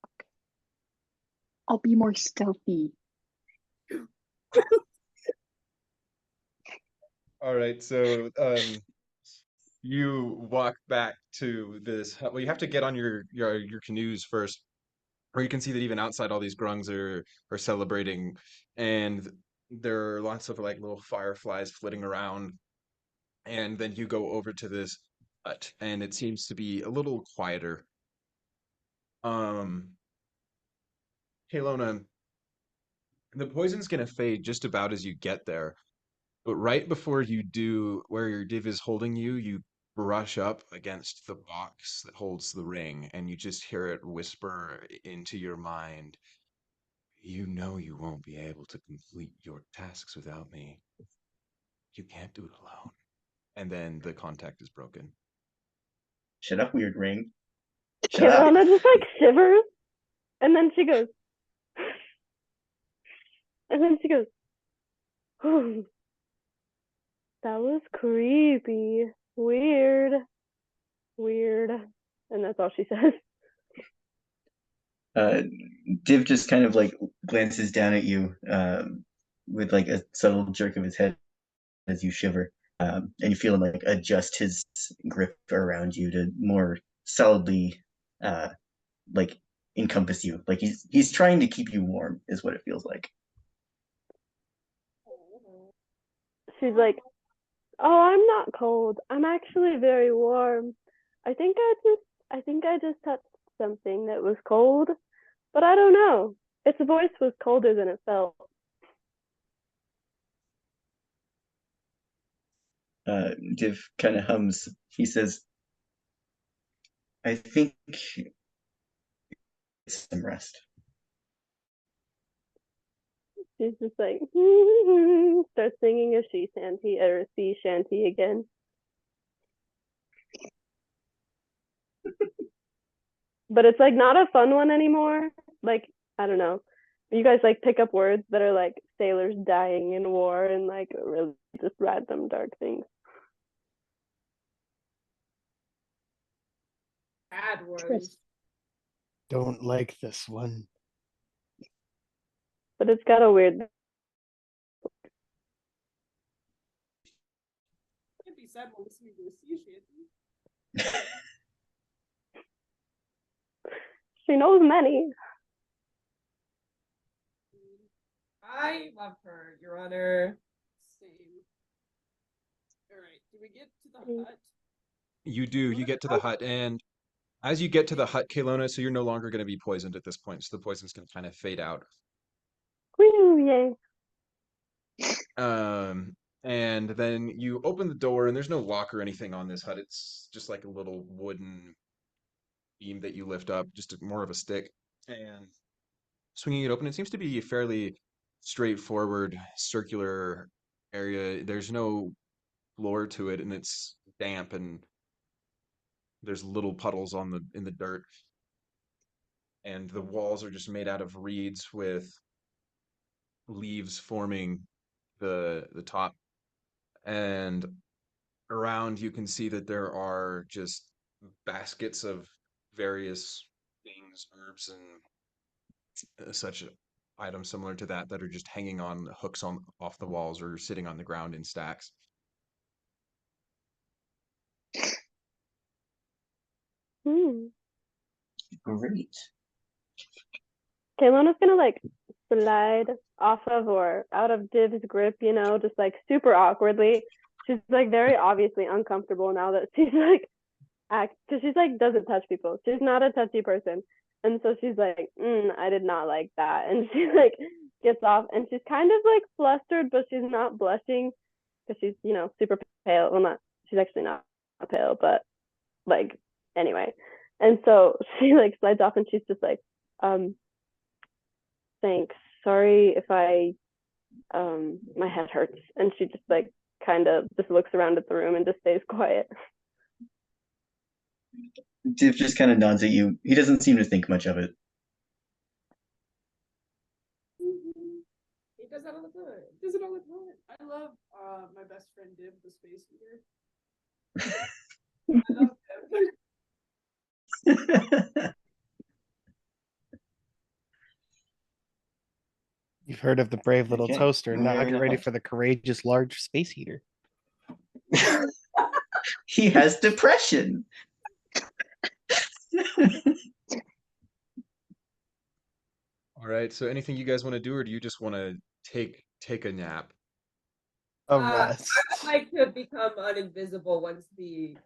like, I'll be more stealthy. All right, so you walk back to this. Well, you have to get on your canoes first, or you can see that even outside, all these grungs are celebrating, and there are lots of like little fireflies flitting around. And then you go over to this hut, and it seems to be a little quieter. Um, Helona, the poison's gonna fade just about as you get there. But right before you do, where your div is holding you, you brush up against the box that holds the ring, and you just hear it whisper into your mind, "You know you won't be able to complete your tasks without me. You can't do it alone." And then the contact is broken. Shut up, weird ring. Shut up. Kirana just like shivers, and then she goes, and then she goes, "Ooh, that was creepy, weird, weird," and that's all she says. Div just kind of like glances down at you with like a subtle jerk of his head as you shiver, and you feel him like adjust his grip around you to more solidly, uh, like encompass you. Like he's trying to keep you warm, is what it feels like. She's like, "Oh, I'm not cold. I'm actually very warm. I think I just touched something that was cold, but I don't know. Its voice was colder than it felt." Div kind of hums. He says, "I think it's some rest." She's just like, starts singing a she shanty or a sea shanty again. But it's like not a fun one anymore. Like, I don't know. You guys like pick up words that are like sailors dying in war and like really just random dark things. bad ones. Trist. Don't like this one. But it's got a weird. Can't be sad while listening to a sea shanty. She knows many. I love her, Your Honor. Same. All right, do we get to the hut? You do. You get to the hut, and as you get to the hut, Kelowna, so you're no longer going to be poisoned at this point, so the poison's going to kind of fade out. Whew, yay. And then you open the door, and there's no lock or anything on this hut. It's just like a little wooden beam that you lift up, just more of a stick. And swinging it open, it seems to be a fairly straightforward circular area. There's no floor to it, and it's damp, and there's little puddles on the in the dirt. And the walls are just made out of reeds with leaves forming the top. And around, you can see that there are just baskets of various things, herbs, and such items similar to that that are just hanging on hooks on off the walls or sitting on the ground in stacks. Hmm. Great. Kaylona's gonna like slide off of or out of Div's grip, you know, just like super awkwardly. She's like very obviously uncomfortable now that she's like because she's like doesn't touch people. She's not a touchy person. And so she's like, I did not like that. And she like gets off and she's kind of like flustered, but she's not blushing because she's, you know, super pale. Well, not, she's actually not pale, but like, anyway. And so she like slides off and she's just like, um, thanks. Sorry if I, my head hurts. And she just like kind of just looks around at the room and just stays quiet. Div just kind of nods at you. He doesn't seem to think much of it. He does that all the time. Does it all the time. I love my best friend Div, the space heater. I love him. You've heard of the brave little Okay, toaster. Now very get ready nice. for the courageous large space heater. He has depression. All right, so anything you guys want to do, or do you just want to take a nap? A I rest. would like to become uninvisible once the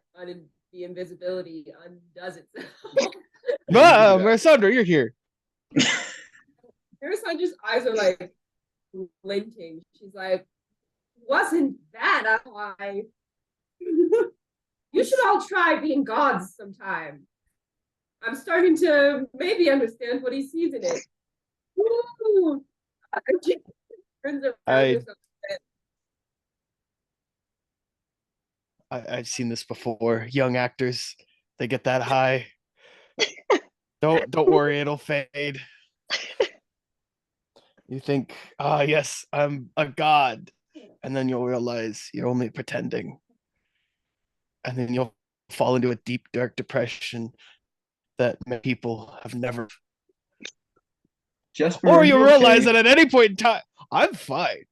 invisibility undoes itself. Yeah, you can do Ah, that. Sandra, you're here. Sandra's eyes are like glinting. She's like, wasn't that a lie? You should all try being gods sometime. I'm starting to maybe understand what he sees in it. Ooh. She turns around I- herself. I've seen this before. Young actors, they get that high. Don't worry, it'll fade. You think, ah, yes, I'm a god, and then you'll realize you're only pretending, and then you'll fall into a deep, dark depression that many people have never. Jasper, Or are you you realize okay? that at any point in time, I'm fine.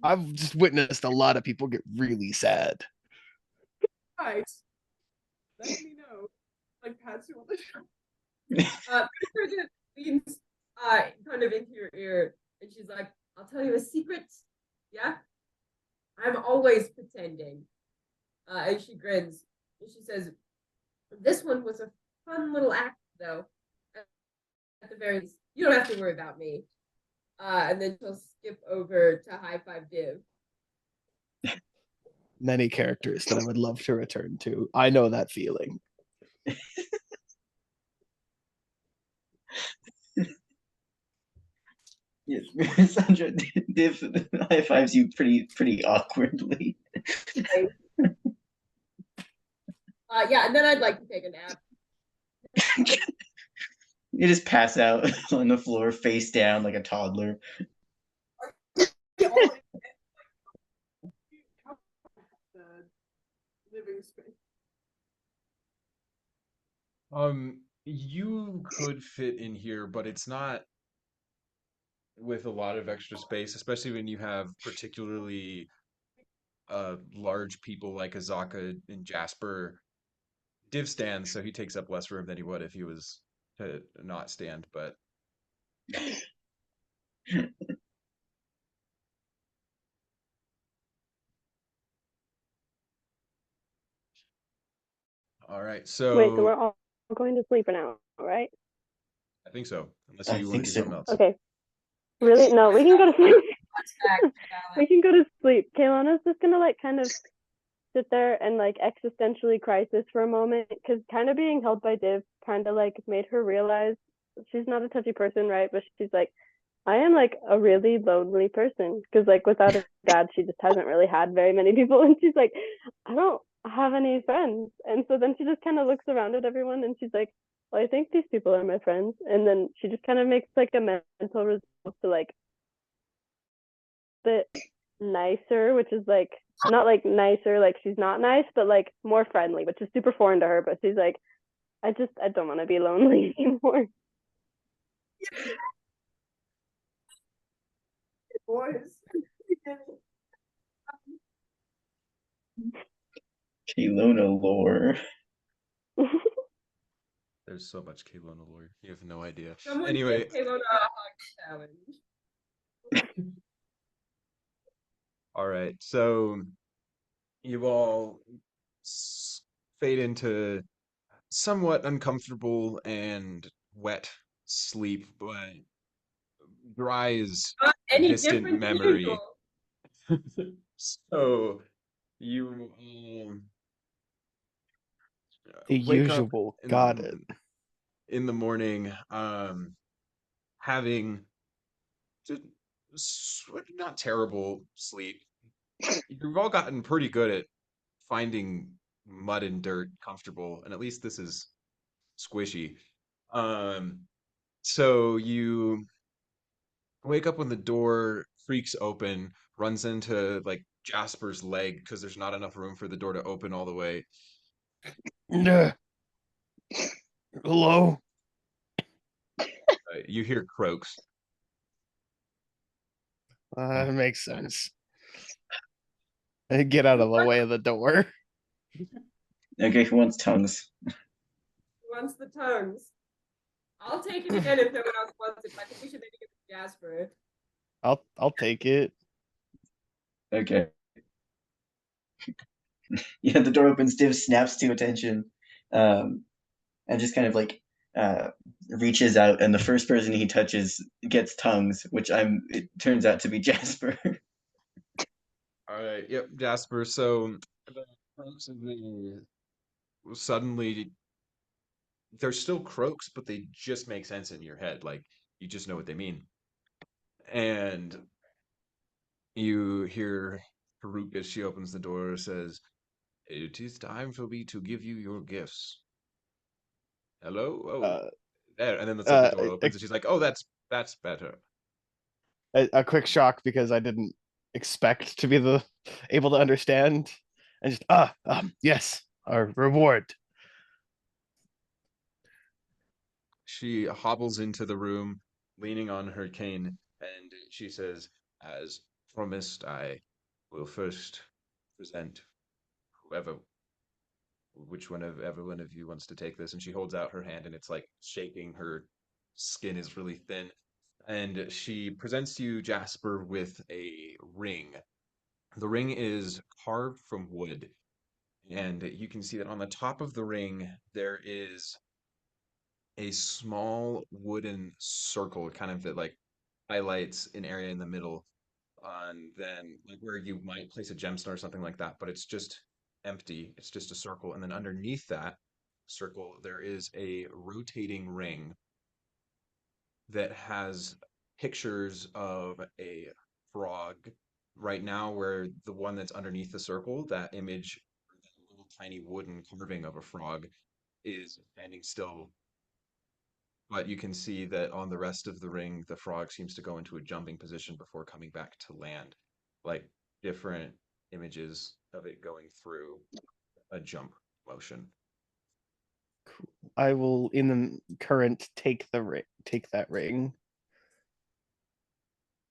I've just witnessed a lot of people get really sad. Right. Let me know. Like pats you on the shoulder. Bridget leans kind of into your ear and she's like, I'll tell you a secret. Yeah? I'm always pretending. And she grins and she says, this one was a fun little act though. At the very least, you don't have to worry about me. And then she'll skip over to high five Div. Many characters that I would love to return to. I know that feeling. Yes, Sandra, Div high fives you pretty awkwardly. Yeah, and then I'd like to take a nap. You just pass out on the floor, face down like a toddler. Living space. You could fit in here, but it's not with a lot of extra space, especially when you have particularly large people like Azaka and Jasper. Div stands, so he takes up less room than he would if he was to not stand, but all right, Wait, so so we're all going to sleep now, right? I think so, unless I you want think to do so. something else. Okay. Really? No, we can go to sleep. We can go to sleep. Kaylona's just gonna like kind of sit there and like existentially crisis for a moment because kind of being held by Div kind of like made her realize she's not a touchy person, right? But she's like, I am like a really lonely person because like without a dad, she just hasn't really had very many people, and she's like, I don't have any friends, and so then she just kind of looks around at everyone and she's like, well, I think these people are my friends, and then she just kind of makes like a mental resolve to like bit nicer, which is like not like nicer, like she's not nice, but like more friendly, which is super foreign to her. But she's like, I don't want to be lonely anymore. Boys. Kelowna lore. There's so much Kelowna lore. You have no idea. Someone Anyway, give Kelowna a hug challenge. all right. So you all fade into somewhat uncomfortable and wet sleep, but dry is Not a any distant different than memory. usual. So you The wake up usual. Got it. in the morning, having not terrible sleep. You've all gotten pretty good at finding mud and dirt comfortable, and at least this is squishy. Um, so you wake up when the door creaks open, runs into like Jasper's leg because there's not enough room for the door to open all the way. Nah. Hello? You hear croaks. Makes sense. Get out of the way of the door. Okay, who wants tongues? Who wants the tongues? I'll take it again if no one else wants it, but I think we should maybe give it to Jasper. I'll take it. Okay. Yeah, the door opens, Div snaps to attention, and just kind of like reaches out, and the first person he touches gets tongues, which it turns out to be Jasper. All right, yep, Jasper. So the croaks of suddenly they're still croaks, but they just make sense in your head. Like you just know what they mean. And you hear Haruk as she opens the door says, "It is time for me to give you your gifts." Hello? Oh, Uh, there. And then it's like the door a, opens and she's like, "Oh, that's better." a quick shock because I didn't expect to be the able to understand, and just yes, our reward. She hobbles into the room, leaning on her cane, and she says, "As promised, I will first present whoever, every one of you wants to take this." And she holds out her hand, and it's like shaking. Her skin is really thin, and she presents you, Jasper, with a ring. The ring is carved from wood, and you can see that on the top of the ring there is a small wooden circle, kind of that like highlights an area in the middle, and then like where you might place a gemstone or something like that, but it's just empty. It's just a circle, and then underneath that circle there is a rotating ring that has pictures of a frog. Right now, where the one that's underneath the circle, that image, that little tiny wooden carving of a frog, is standing still. But you can see that on the rest of the ring, the frog seems to go into a jumping position before coming back to land, like different images of it going through a jump motion. I will, in the current, take that ring,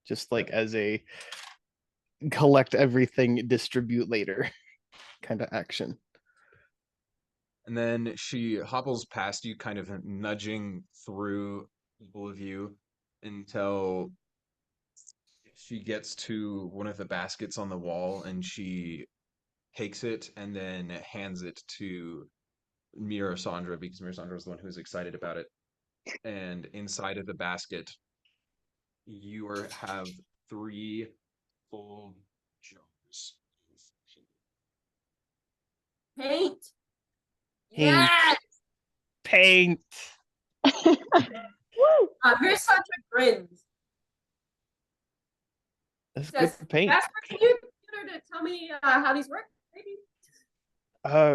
just like Yep. as a collect everything, distribute later kind of action. And then she hobbles past you, kind of nudging through people of you until she gets to one of the baskets on the wall and she takes it and then hands it to Mirasandra because Mirasandra is the one who's excited about it. And inside of the basket, have three full jars. Paint. Paint. Yes. Paint. Woo! Here's such a grins. That's Says, good paint. Jasper, can you get her to tell me how these work? Maybe.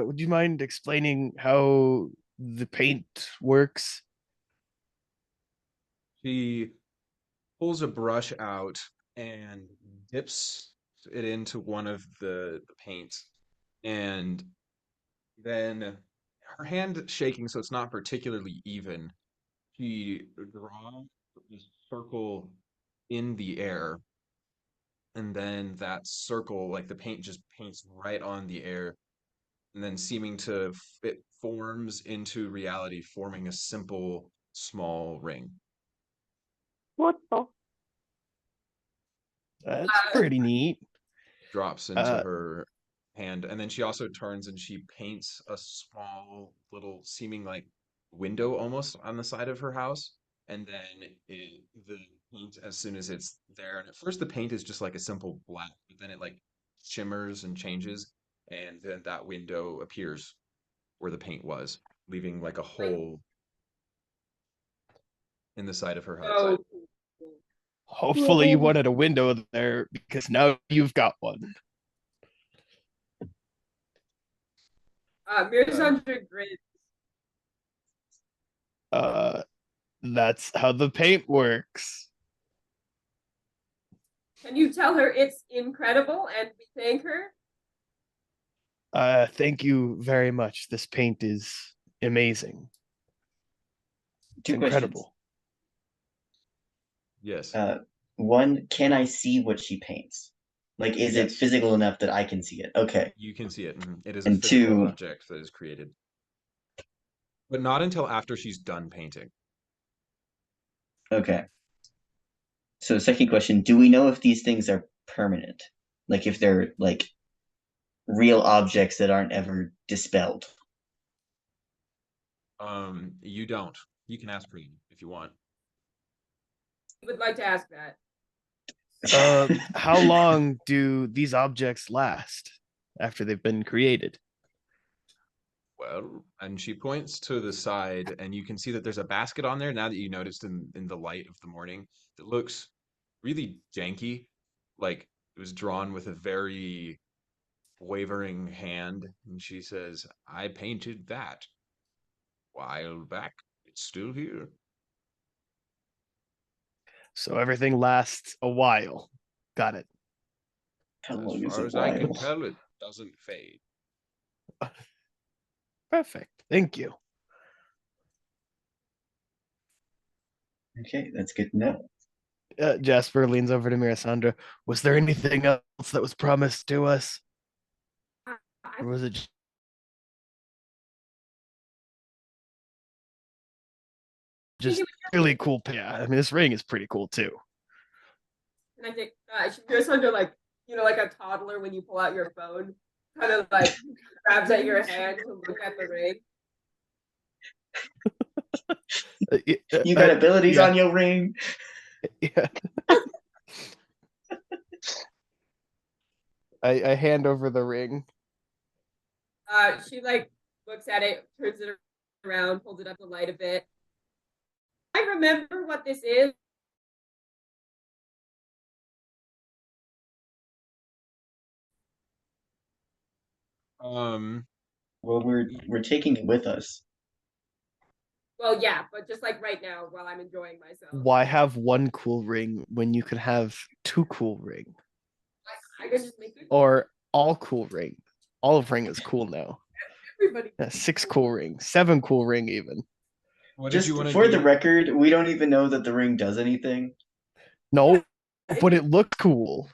Would you mind explaining how the paint works? She pulls a brush out and dips it into one of the paints, and then her hand shaking, so it's not particularly even. She draws this circle in the air, and then that circle, like the paint just paints right on the air, and then seeming to fit forms into reality, forming a simple small ring. What the? That's pretty neat. Drops into Uh, her hand, and then she also turns and she paints a small little seeming like window almost on the side of her house. And then the paint, as soon as it's there, and at first the paint is just like a simple black, but then it like shimmers and changes, and then that window appears where the paint was, leaving like a hole in the side of her hut. So hopefully you wanted a window there because now you've got one. Mirzandra grins. Uh, that's how the paint works. Can you tell her it's incredible and we thank her? Thank you very much. This paint is amazing. It's Two questions. incredible. Yes. One, can I see what she paints? Like, is it Yes. physical enough that I can see it? Okay. You can see it. It is a And physical two, object that is created. But not until after she's done painting. okay. So second question, do we know if these things are permanent? Like if they're like real objects that aren't ever dispelled? You don't. You can ask Green if you want. We would like to ask that. How long do these objects last after they've been created? Well, and she points to the side, and you can see that there's a basket on there now that you noticed in the light of the morning that looks really janky. Like it was drawn with a very wavering hand. And she says, I painted that a while back. It's still here. So everything lasts a while. Got it. How As long is far a as I can while? tell, it doesn't fade. Perfect. Thank you. Okay, that's good to know. Jasper leans over to Mirasandra. Was there anything else that was promised to us? Or was it just really cool? Yeah, I mean, this ring is pretty cool too. And I think Mirzandra, like, like a toddler when you pull out your phone, kind of like grabs at your hand to look at the ring. You got abilities on your ring. Yeah. I hand over the ring. She like looks at it, turns it around, holds it up to light a bit. I remember what this is. Well, we're taking it with us. Well, yeah, but just like right now while I'm enjoying myself. Why have one cool ring when you could have two cool ring? I could just make it. Or all cool ring. All of ring is cool now. Everybody. Yeah, 6 cool ring, 7 cool ring even. What Just did you want to for do? the record, we don't even know that the ring does anything. No, but it looked cool.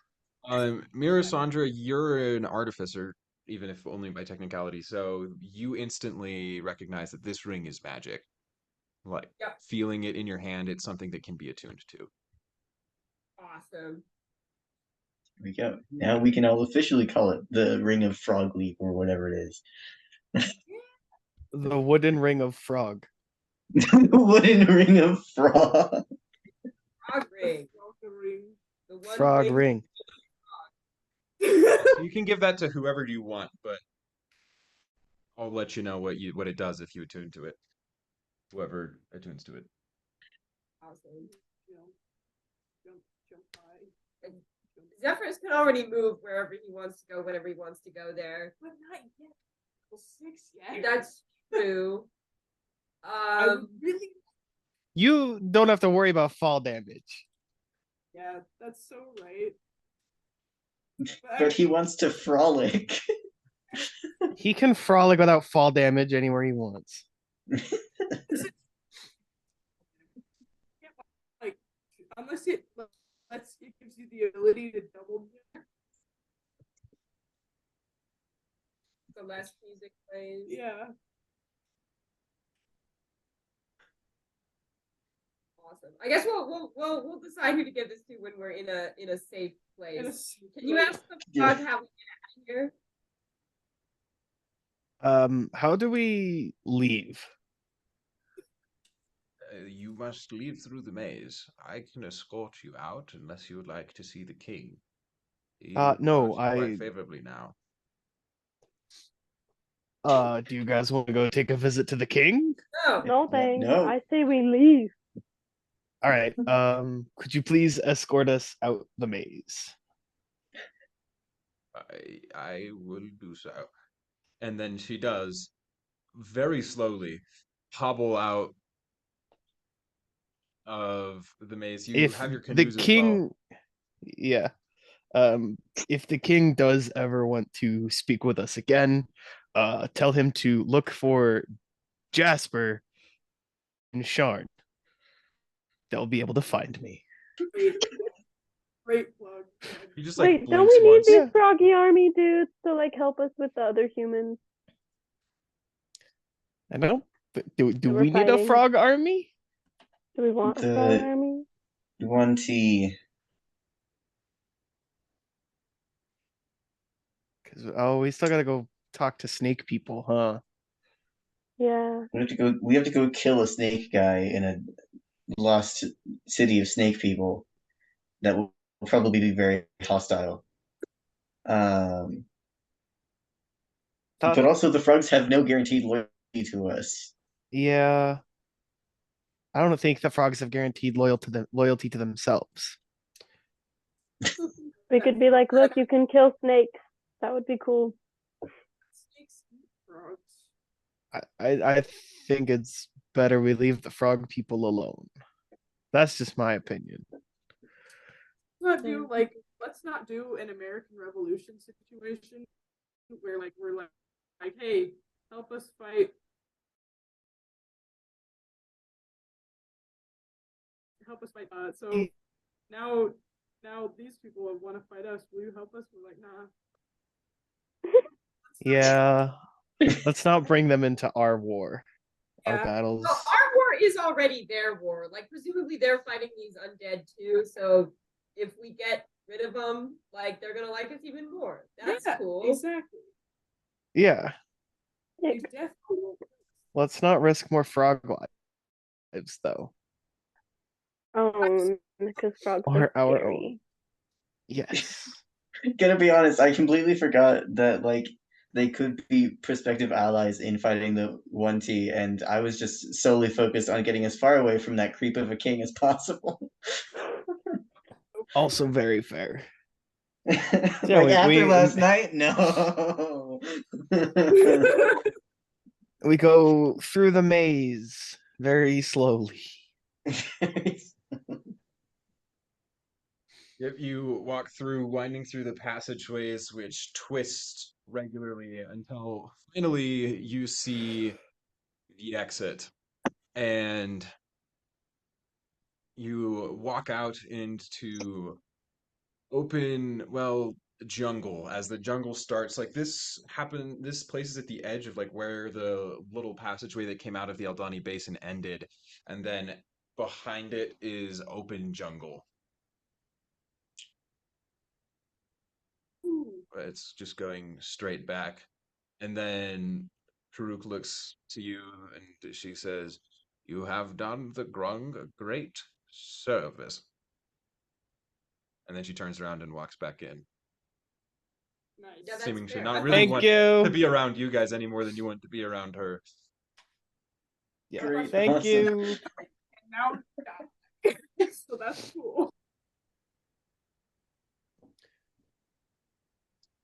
Mirasandra, you're an artificer, even if only by technicality, so you instantly recognize that this ring is magic. Like feeling it in your hand, it's something that can be attuned to. Awesome. Here we go. Now we can all officially call it the Ring of Frog Leap or whatever it is. The wooden ring of frog. The wooden ring of frog. Frog ring. The one Frog ring. You can give that to whoever you want, but I'll let you know what it does if you attune to it. Whoever attunes to it. Awesome. Zephyrus can already move wherever he wants to go, whenever he wants to go there. But not yet. Level 6 yet. That's true. Really? You don't have to worry about fall damage. Yeah, that's so right. But he wants to frolic. He can frolic without fall damage anywhere he wants. Like, unless it gives you the ability to double jump. The less music plays. Yeah. Awesome. I guess we'll decide who to give this to when we're in a safe place. Can you ask the frog how we get out of here? How do we leave? You must leave through the maze. I can escort you out unless you would like to see the king. He No, regards you quite favorably now. Do you guys want to go take a visit to the king? No. No thanks. No. I say we leave. All right. Could you please escort us out the maze? I will do so. And then she does, very slowly, hobble out of the maze. You If have your the canoes as king, well. yeah. If the king does ever want to speak with us again, tell him to look for Jasper and Sharn. They'll be able to find me. Great plug. He just like Wait, don't blinks we need once. these Yeah. froggy army dudes to like help us with the other humans? I know, but do That we're we need a fighting? frog army? Do we want a The- frog army? 1T. Because we still gotta go talk to snake people, huh? Yeah. We have to go kill a snake guy in a lost city of snake people that will probably be very hostile. Thought, But also the frogs have no guaranteed loyalty to us. yeah. I don't think the frogs have guaranteed loyalty to themselves. We could be like, look, you can kill snakes. That would be cool. Snakes eat frogs. I think it's better we leave the frog people alone. That's just my opinion. Let's not do an American Revolution situation where like we're like hey, help us fight. So now these people want to fight us. Will you help us? We're like, nah. Yeah. Let's not bring them into our war. Our Yeah. battles. Well, our war is already their war. Like, presumably they're fighting these undead too. So if we get rid of them, like, they're gonna like us even more. That's cool. Exactly. Yeah. They definitely will. Let's not risk more frog lives, though. Because frogs Or are our scary. own. Yes. Gotta be honest, I completely forgot that like they could be prospective allies in fighting the 1T, and I was just solely focused on getting as far away from that creep of a king as possible. Also very fair. Like after last night? No. We go through the maze very slowly. If you walk through, winding through the passageways, which twist regularly until finally you see the exit. And you walk out into open, well, jungle. As the jungle starts, like this place is at the edge of like where the little passageway that came out of the Eldani Basin ended, and then behind it is open jungle. It's just going straight back. And then Karuk looks to you and she says, "You have done the Grung a great service." And then she turns around and walks back in. Nice. Yeah, that's Seeming to fair. not really Thank want you. to be around you guys any more than you want to be around her. Yeah. Great. Thank Awesome. you. Now, so that's cool.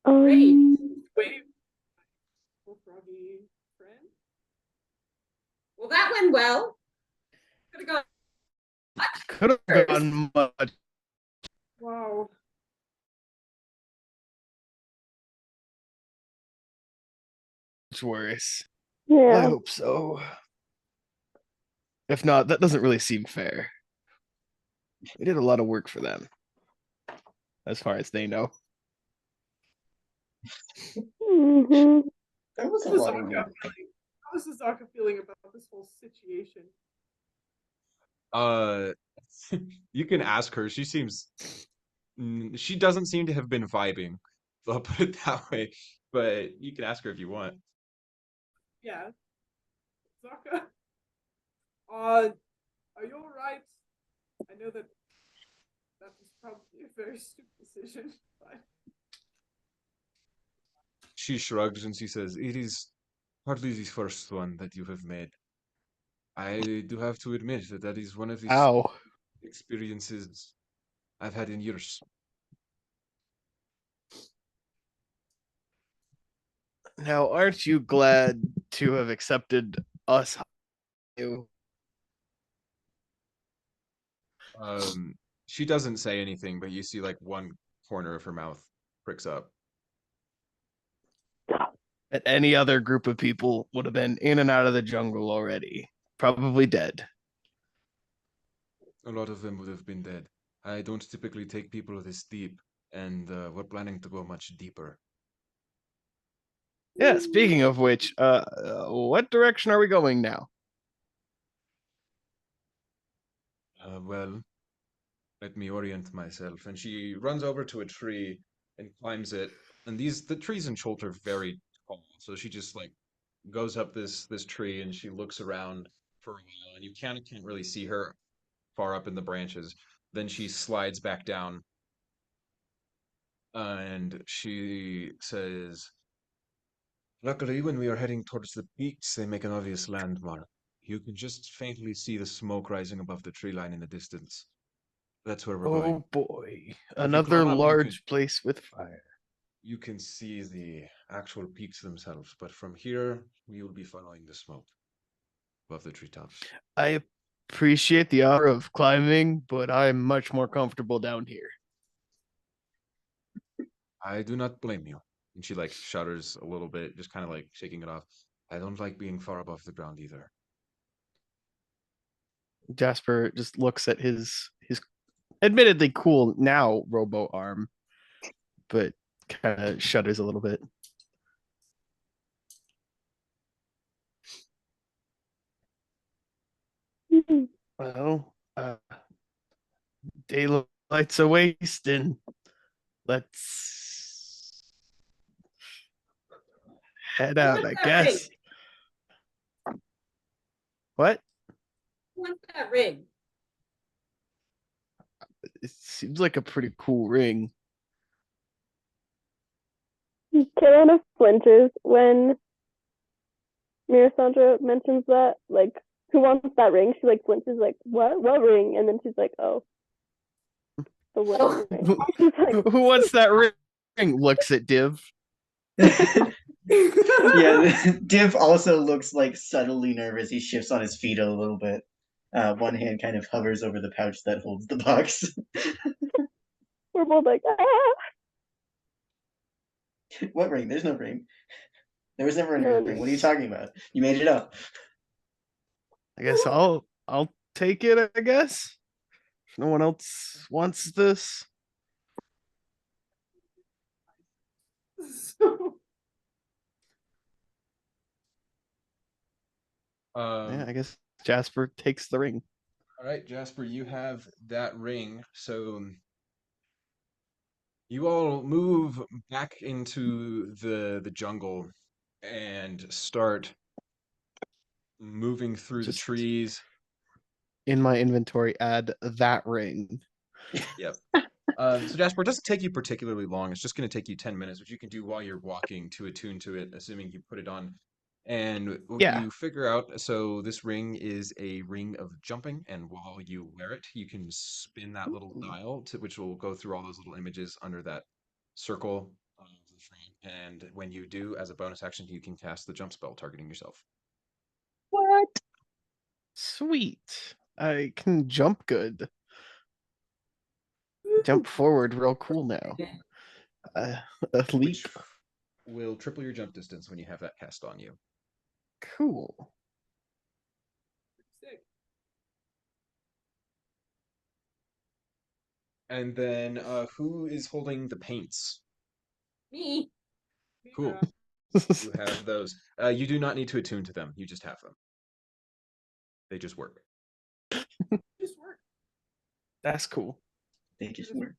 Great. Wait. Froggy friend. Well, that went well. Could have gone. Could have gone much. Wow. worse. I Yeah. hope so. If not, that doesn't really seem fair. We did a lot of work for them, as far as they know. Hmm. That was a How's lot of Zaka work. feeling? How's Zaka feeling about this whole situation? Uh, you can ask her. She seems she doesn't seem to have been vibing. I'll put it that way. But you can ask her if you want. Yeah, Zaka. Are you alright? I know that was probably a very stupid decision, but She shrugs and she says, "It is hardly the first one that you have made. I do have to admit that that is one of the Ow. experiences I've had in years." Now, aren't you glad to have accepted us? You? Um, she doesn't say anything, but you see like one corner of her mouth pricks up. That any other group of people would have been in and out of the jungle already, probably dead. A lot of them would have been dead. I don't typically take people this deep, and we're planning to go much deeper. Yeah, speaking of which, what direction are we going now? Well, let me orient myself. And she runs over to a tree and climbs it. And the trees in Cholt are very tall, so she just like goes up this tree and she looks around for a while, and you can't really see her far up in the branches. Then she slides back down, and she says, "Luckily, when we are heading towards the peaks, they make an obvious landmark. You can just faintly see the smoke rising above the tree line in the distance. That's where we're going. Oh boy, If you another climb up, large place with fire. you can see the actual peaks themselves, but from here, we will be following the smoke above the treetops." I appreciate the honor of climbing, but I'm much more comfortable down here. "I do not blame you." And she like shudders a little bit, just kind of like shaking it off. "I don't like being far above the ground either." Jasper just looks at his admittedly cool now robo arm, but kind of shudders a little bit. Well, daylight's a wasting. Let's head out, I guess. What? What's that ring? It seems like a pretty cool ring. Kelowna flinches when Mirasandra mentions that. Like, who wants that ring? She like flinches, like, what? What ring? And then she's like, oh, the wedding ring. She's like, Who wants that ring? Looks at Div. Yeah, Div also looks like subtly nervous. He shifts on his feet a little bit. One hand kind of hovers over the pouch that holds the box. we're both like, ah. What ring? There's no ring. There was never No, a ring. What are you talking about? You made it up. I guess I'll take it, I guess. If no one else wants this. so Yeah, I guess Jasper takes the ring. All right, Jasper, you have that ring. So you all move back into the jungle and start moving through the Just trees. in my inventory, add that ring. Yep. So Jasper, it doesn't take you particularly long. It's just going to take you 10 minutes, which you can do while you're walking to attune to it, assuming you put it on. And what Yeah. you figure out, so this ring is a ring of jumping, and while you wear it, you can spin that little dial, which will go through all those little images under that circle of the frame. And when you do, as a bonus action, you can cast the jump spell targeting yourself. What? Sweet. I can jump good. Jump forward real cool now. A leap. Which will triple your jump distance when you have that cast on you. Cool. Sick. And then who is holding the paints? Me. Cool. You have those. You do not need to attune to them. You just have them. They just work. Just work. That's cool. They just work.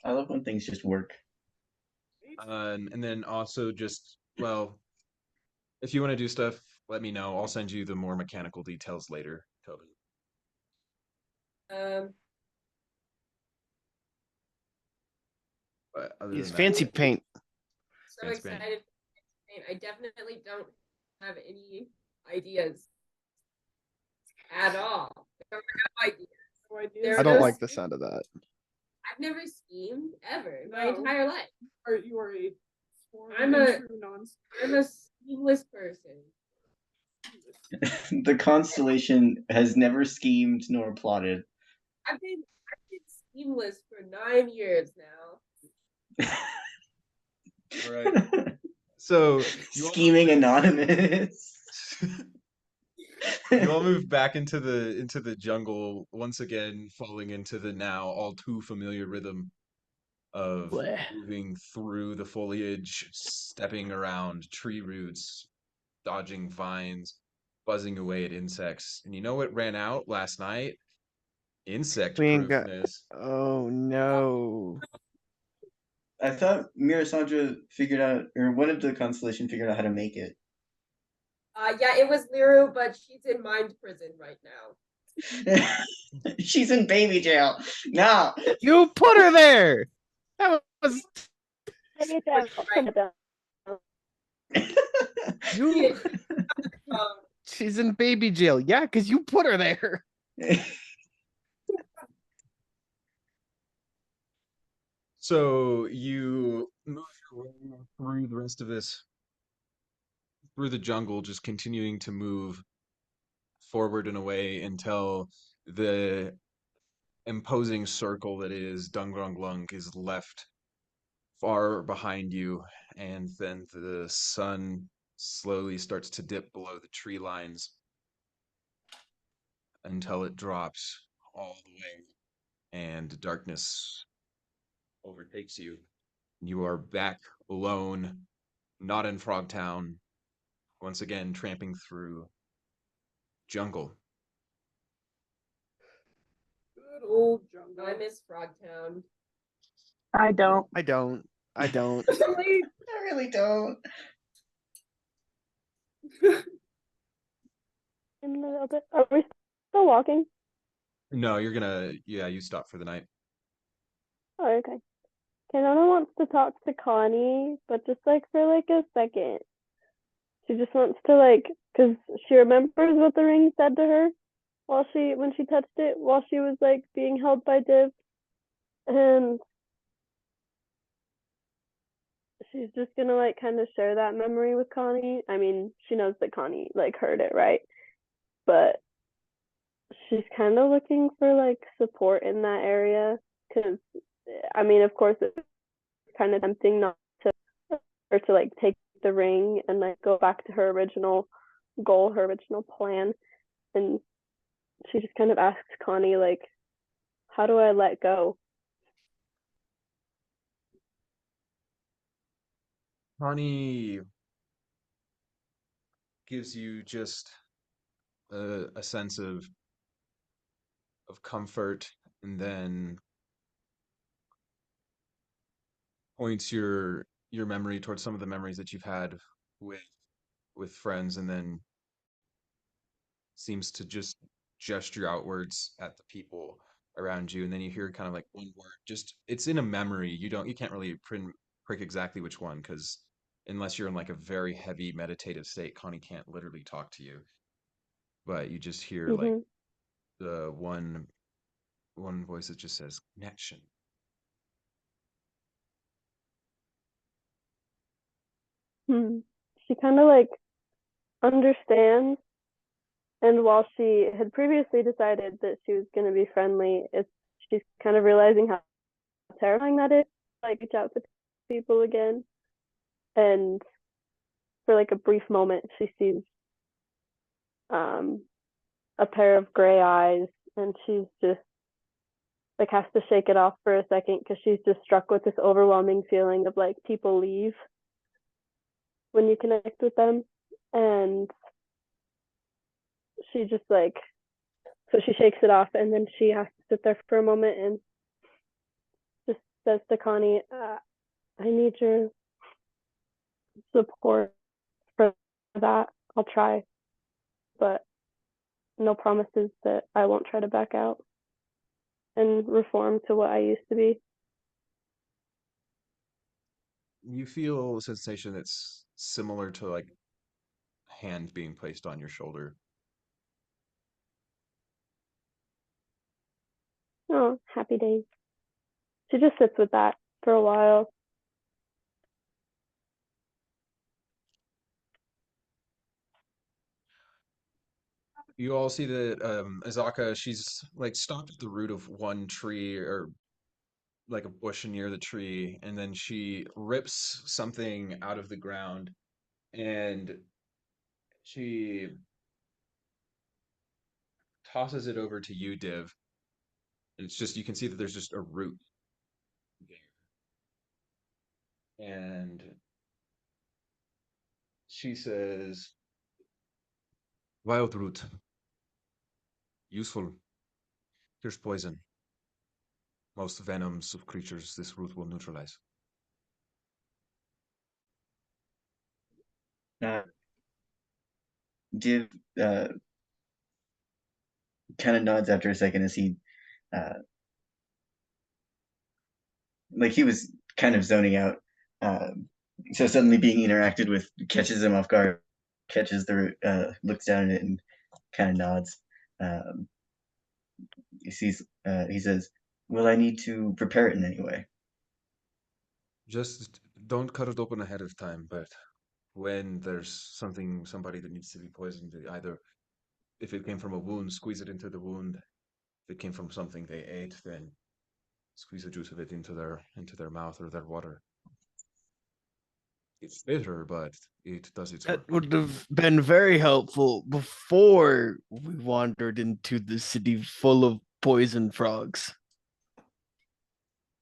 I love when things just work. And then also just, well, if you want to do stuff, let me know. I'll send you the more mechanical details later, Tobin. But other It's than fancy that, paint. So Fancy paint. excited. I definitely don't have any ideas at all. I don't have ideas. No ideas. There I don't are like no- the sound of that. I've never schemed ever in my No. entire life. You are a sworn I'm and a- true nonsense. I'm a schemeless person. The constellation has never schemed nor plotted. I've been schemeless for 9 years now. All right. So you all Scheming Anonymous. you all move back into the jungle once again, falling into the now all too familiar rhythm of Bleh. moving through the foliage, stepping around tree roots, dodging vines, buzzing away at insects. And you know what ran out last night? Insect We ain't got. proofness. Oh no. I thought Mirasandra figured out, or one of the constellation figured out how to make it. Yeah, it was Liru, but she's in mind prison right now. She's in baby jail. No. You put her there. That was Maybe it's out. you. She's in baby jail. Yeah, because you put her there. So you move your way through the rest of this, through the jungle, just continuing to move forward and away until the imposing circle that is Dungrunglung is left far behind you, and then the sun slowly starts to dip below the tree lines until it drops all the way, and darkness overtakes you. You are back alone, not in Frogtown, once again tramping through jungle. Good old jungle. I miss Frogtown. I don't. I don't. I don't. Really? I really don't. In a little bit. Are we still walking? No, you're gonna, yeah, you stop for the night. Oh, okay. Kanona wants to talk to Connie, but just like for like a second. She just wants to like, cause she remembers what the ring said to her when she touched it while she was like being held by Div, and she's just gonna like kind of share that memory with Connie. I mean, she knows that Connie like heard it, right? But she's kind of looking for like support in that area, because I mean, of course, it's kind of tempting not to, or to like take the ring and like go back to her original goal, her original plan. And she just kind of asks Connie, like, how do I let go? Connie gives you just a sense of comfort, and then points your memory towards some of the memories that you've had with friends, and then seems to just gesture outwards at the people around you, and then you hear kind of like one word, just it's in a memory. You can't really prick exactly which one, because unless you're in like a very heavy meditative state, Connie can't literally talk to you, but you just hear like the one voice that just says connection. She kind of like understands, and while she had previously decided that she was going to be friendly, she's kind of realizing how terrifying that is. Like reach out to people again. And for like a brief moment, she sees um, a pair of gray eyes, and she's just like has to shake it off for a second because she's just struck with this overwhelming feeling of like people leave when you connect with them. And she just like, so she shakes it off, and then she has to sit there for a moment and just says to Connie, I need your support for that. I'll try, but no promises that I won't try to back out and reform to what I used to be. You feel a sensation that's similar to like a hand being placed on your shoulder. Oh, happy days. She just sits with that for a while. You all see that Azaka, she's like stopped at the root of one tree or like a bush near the tree, and then she rips something out of the ground and she tosses it over to you, Div. And it's just you can see that there's just a root there. And she says, wild root, useful. Here's poison. Most venoms of creatures this root will neutralize. Uh, Div kind of nods after a second as he, uh, like he was kind of zoning out. So suddenly being interacted with catches him off guard, catches the looks down at it and kind of nods. Um, he says, "Will I need to prepare it in any way?" Just don't cut it open ahead of time, but when there's somebody that needs to be poisoned, either if it came from a wound, squeeze it into the wound. If it came from something they ate, then squeeze the juice of it into their mouth or their water. It's bitter, but it does its That work. would have been very helpful before we wandered into the city full of poison frogs,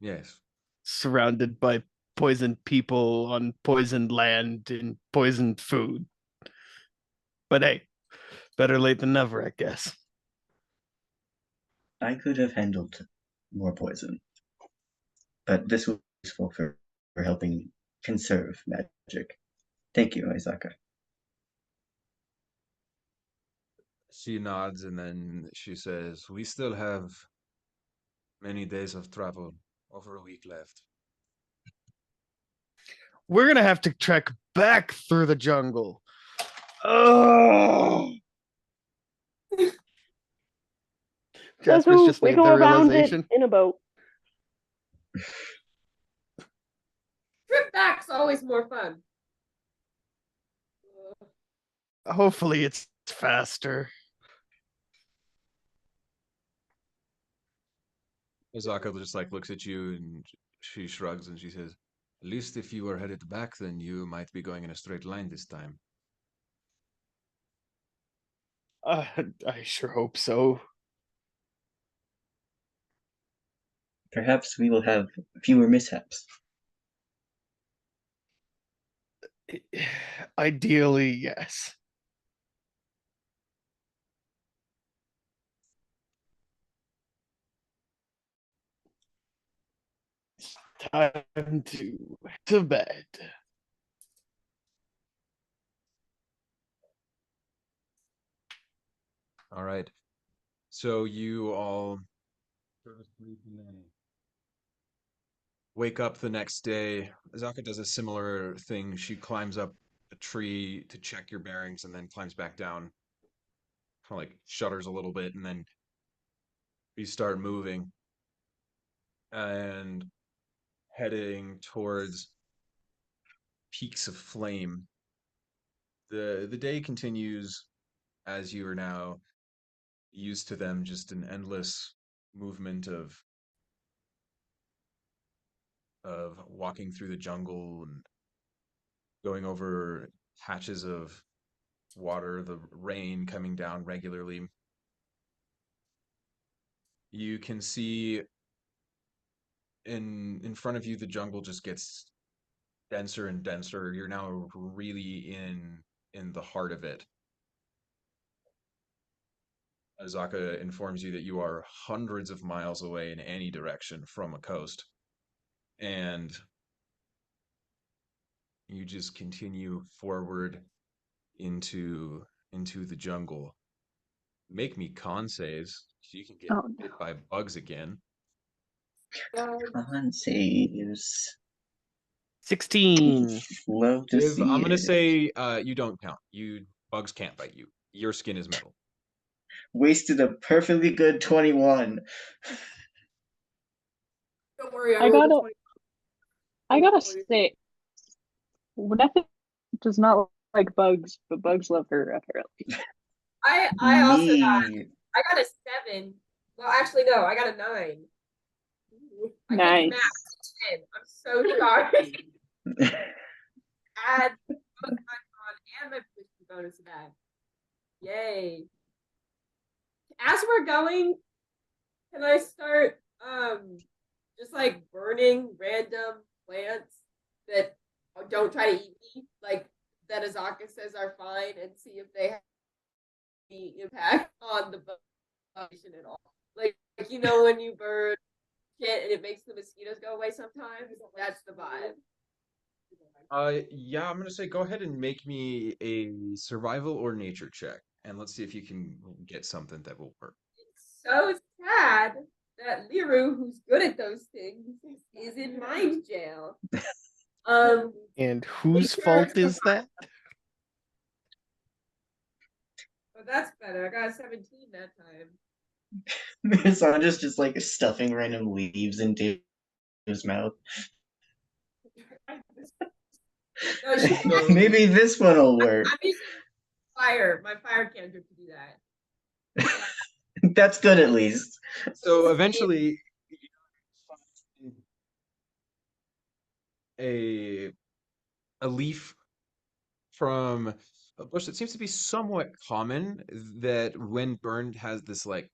Yes. surrounded by poisoned people on poisoned land and poisoned food. But hey, better late than never, I guess. I could have handled more poison, but this was useful for helping conserve magic. Thank you, Isaka. She nods and then she says, we still have many days of travel, over a week left. We're gonna have to trek back through the jungle. Oh, Says Jasper's who? just We made go the around it realization. in a boat. Trip back's always more fun. Hopefully, it's faster. Azaka just like looks at you and she shrugs and she says, at least if you were headed back, then you might be going in a straight line this time. Uh, I sure hope so. Perhaps we will have fewer mishaps. Ideally, yes. Time to bed. All right. So you all wake up the next day. Azaka does a similar thing. She climbs up a tree to check your bearings and then climbs back down. Kind of like shudders a little bit and then you start moving and heading towards peaks of flame. The day continues as you are now used to them, just an endless movement of of walking through the jungle and going over patches of water, the rain coming down regularly. You can see in front of you the jungle just gets denser and denser. You're now really in the heart of it. Azaka informs you that you are hundreds of miles away in any direction from a coast. And you just continue forward into the jungle. Make me con saves so you can get Oh, bit by bugs again. Con saves. 16. Love to Div, see I'm gonna it. say you don't count. Bugs can't bite you. Your skin is metal. Wasted a perfectly good 21. Don't worry, I I rolled a gotta 20. I gotta say, Vanessa does not like bugs, but bugs love her apparently. I also got Me. I got a 7. Well, actually no, I got a 9. Ooh, I can't do math. Nice. 10. I'm so sorry. Add both my con and my proficiency bonus to that. Yay. As we're going, can I start just like burning random plants that don't try to eat me, like that Azaka says are fine, and see if they have any impact on the population at all? Like you know when you burn shit and it makes the mosquitoes go away sometimes? That's the vibe. Yeah, I'm gonna say go ahead and make me a survival or nature check, and let's see if you can get something that will work. It's so sad that Liru, who's good at those things, is in mind jail. And whose fault is that? Oh, that's better. I got a 17 that time. Sandra's just like stuffing random leaves into his mouth. No, she So, Maybe this one will work. I'm using fire, my fire cantrip to do that. That's good at least. so eventually, a a leaf from a bush that seems to be somewhat common that when burned has this like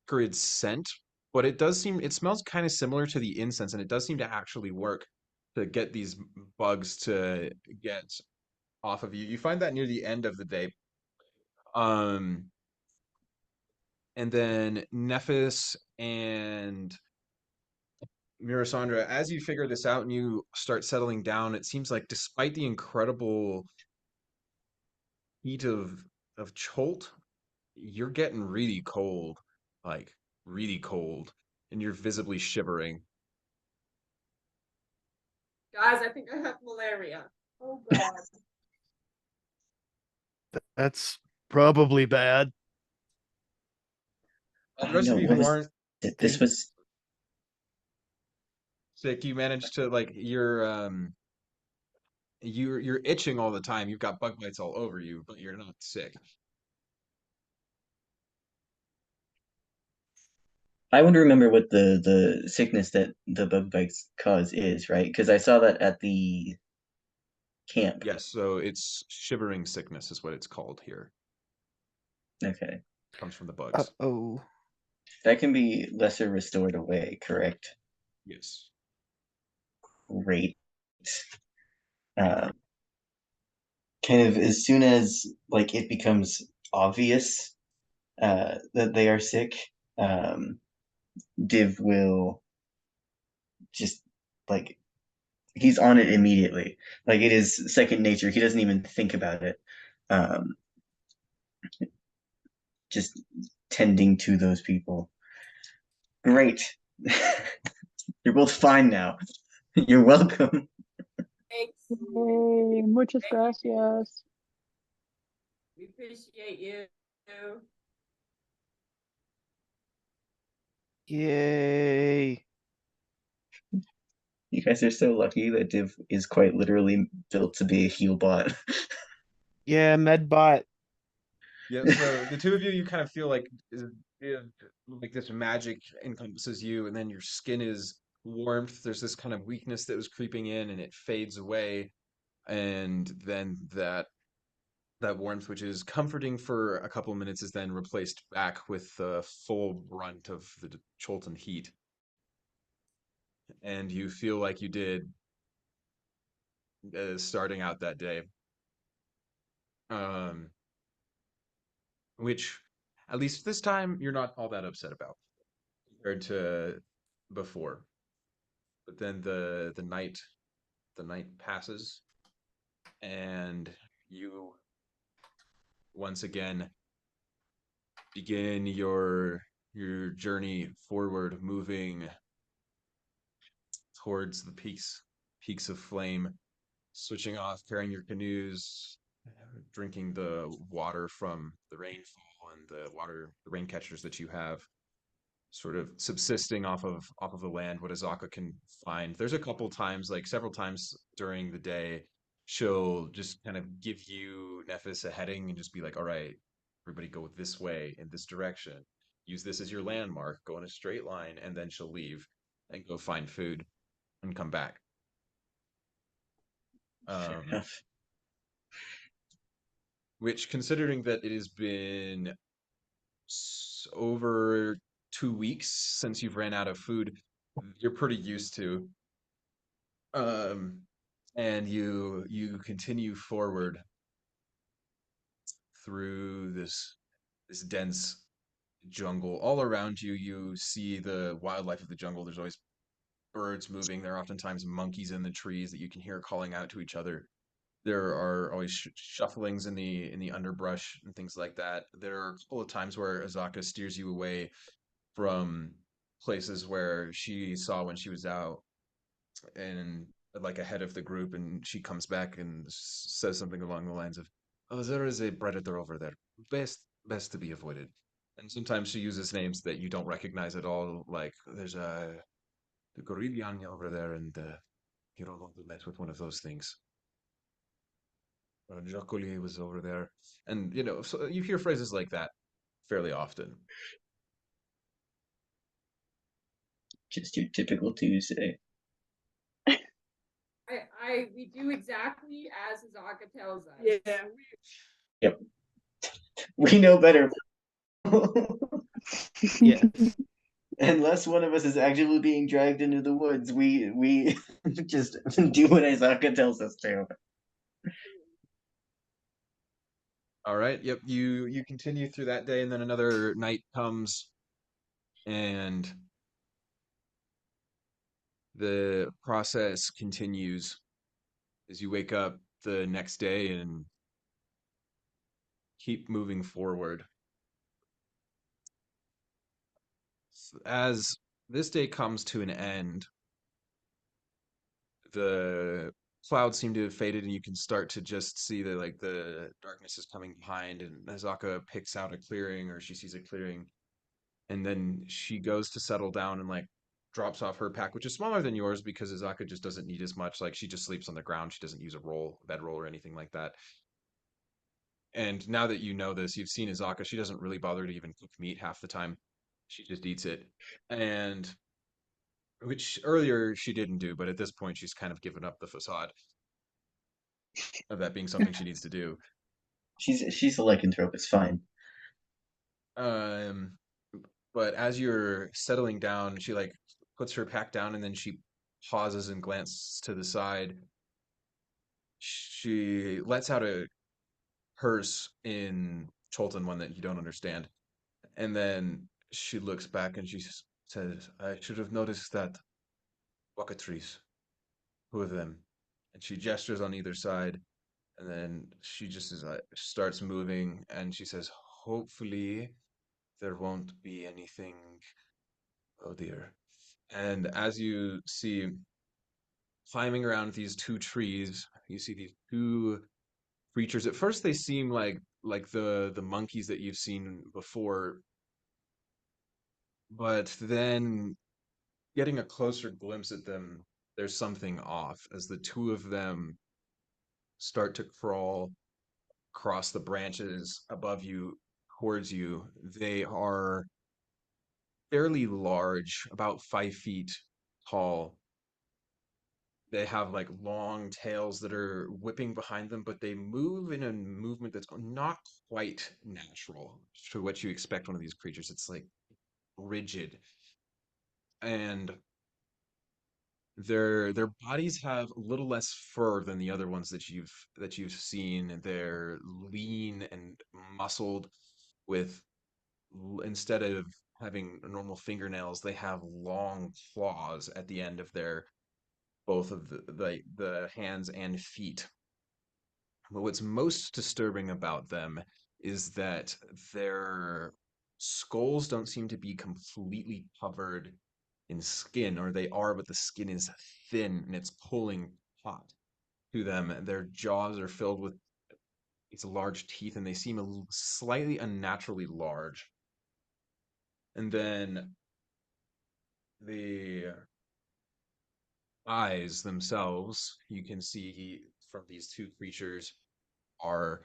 acrid scent, but it smells kind of similar to the incense, and it does seem to actually work to get these bugs to get off of you. You find that near the end of the day. Um, and then Nephis and Mirasandra, as you figure this out and you start settling down, it seems like despite the incredible heat of Cholt, you're getting really cold, like really cold, and you're visibly shivering. Guys, I think I have malaria. Oh god. That's probably bad. The Oh rest no, of you what who was aren't it? This was sick, you manage to like you're itching all the time. You've got bug bites all over you, but you're not sick. I want to remember what the sickness that the bug bites cause is, right? Because I saw that at the camp. Yes, so it's shivering sickness is what it's called here. Okay. Comes from the bugs. Uh-oh. That can be lesser restored away, correct? Yes. Great. Uh, kind of as soon as like it becomes obvious that they are sick, Div will just like he's on it immediately. Like it is second nature. He doesn't even think about it. Um, just tending to those people. Great. You're both fine now. You're welcome. Thanks. Yay, muchas gracias. We appreciate you. Yay. You guys are so lucky that Div is quite literally built to be a heal bot. Yeah, Medbot. Yeah, so the two of you kind of feel like like this magic encompasses you, and then your skin is warmth. There's this kind of weakness that was creeping in, and it fades away, and then that warmth, which is comforting for a couple of minutes, is then replaced back with the full brunt of the Cholton heat, and you feel like you did starting out that day. Um, which, at least this time, you're not all that upset about compared to before. But then the night passes, and you once again begin your journey forward, moving towards the peaks of flame, switching off, carrying your canoes, drinking the water from the rainfall and the rain catchers that you have, sort of subsisting off of the land what Azaka can find. There's a couple times, like several times during the day, she'll just kind of give you Nephis a heading and just be like, "All right, everybody go this way in this direction. Use this as your landmark. Go in a straight line," and then she'll leave and go find food and come back. Fair Um, enough. which, considering that it has been over 2 weeks since you've ran out of food, you're pretty used to. Um, and you continue forward through this dense jungle. All around you, you see the wildlife of the jungle. There's always birds moving. There are oftentimes monkeys in the trees that you can hear calling out to each other. There are always shufflings in the underbrush and things like that. There are a couple of times where Azaka steers you away from places where she saw when she was out and like ahead of the group, and she comes back and says something along the lines of, "Oh, there is a predator over there. Best to be avoided." And sometimes she uses names that you don't recognize at all, like there's a the Gorillion over there, and you don't want to mess with one of those things. Jocolier was over there, and so you hear phrases like that fairly often. Just your typical Tuesday. We do exactly as Azaka tells us. Yeah. Yep. We know better. Yeah. Unless one of us is actually being dragged into the woods, we just do what Isaka tells us to. All right. Yep. You continue through that day, and then another night comes, and the process continues as you wake up the next day and keep moving forward. As this day comes to an end, the clouds seem to have faded, and you can start to just see that like the darkness is coming behind, and Azaka picks out a clearing, or she sees a clearing, and then she goes to settle down and like drops off her pack, which is smaller than yours because Azaka just doesn't need as much. Like she just sleeps on the ground. She doesn't use a bedroll or anything like that. And now that you know this, you've seen Azaka. She doesn't really bother to even cook meat half the time. She just eats it. And which earlier she didn't do, but at this point she's kind of given up the facade of that being something she needs to do. She's a lycanthrope. It's fine. Um, but as you're settling down, she like puts her pack down, and then she pauses and glances to the side. She lets out a curse in Cholton, one that you don't understand, and then she looks back and she says, "I should have noticed that walkatrice. Who of them?" And she gestures on either side, and then she just starts moving, and she says, "Hopefully, there won't be anything. Oh dear." And as you see climbing around these two trees, you see these two creatures. At first, they seem like the monkeys that you've seen before, but then getting a closer glimpse at them, there's something off as the two of them start to crawl across the branches above you towards you. They are fairly large, about 5 feet tall. They have like long tails that are whipping behind them, but they move in a movement that's not quite natural to what you expect one of these creatures. It's like rigid, and their bodies have a little less fur than the other ones that you've seen. They're lean and muscled with instead of having normal fingernails, they have long claws at the end of their both of the hands and feet. But what's most disturbing about them is that their skulls don't seem to be completely covered in skin, or they are, but the skin is thin and it's pulling taut to them. Their jaws are filled with these large teeth, and they seem slightly unnaturally large. And then the eyes themselves, you can see from these two creatures, are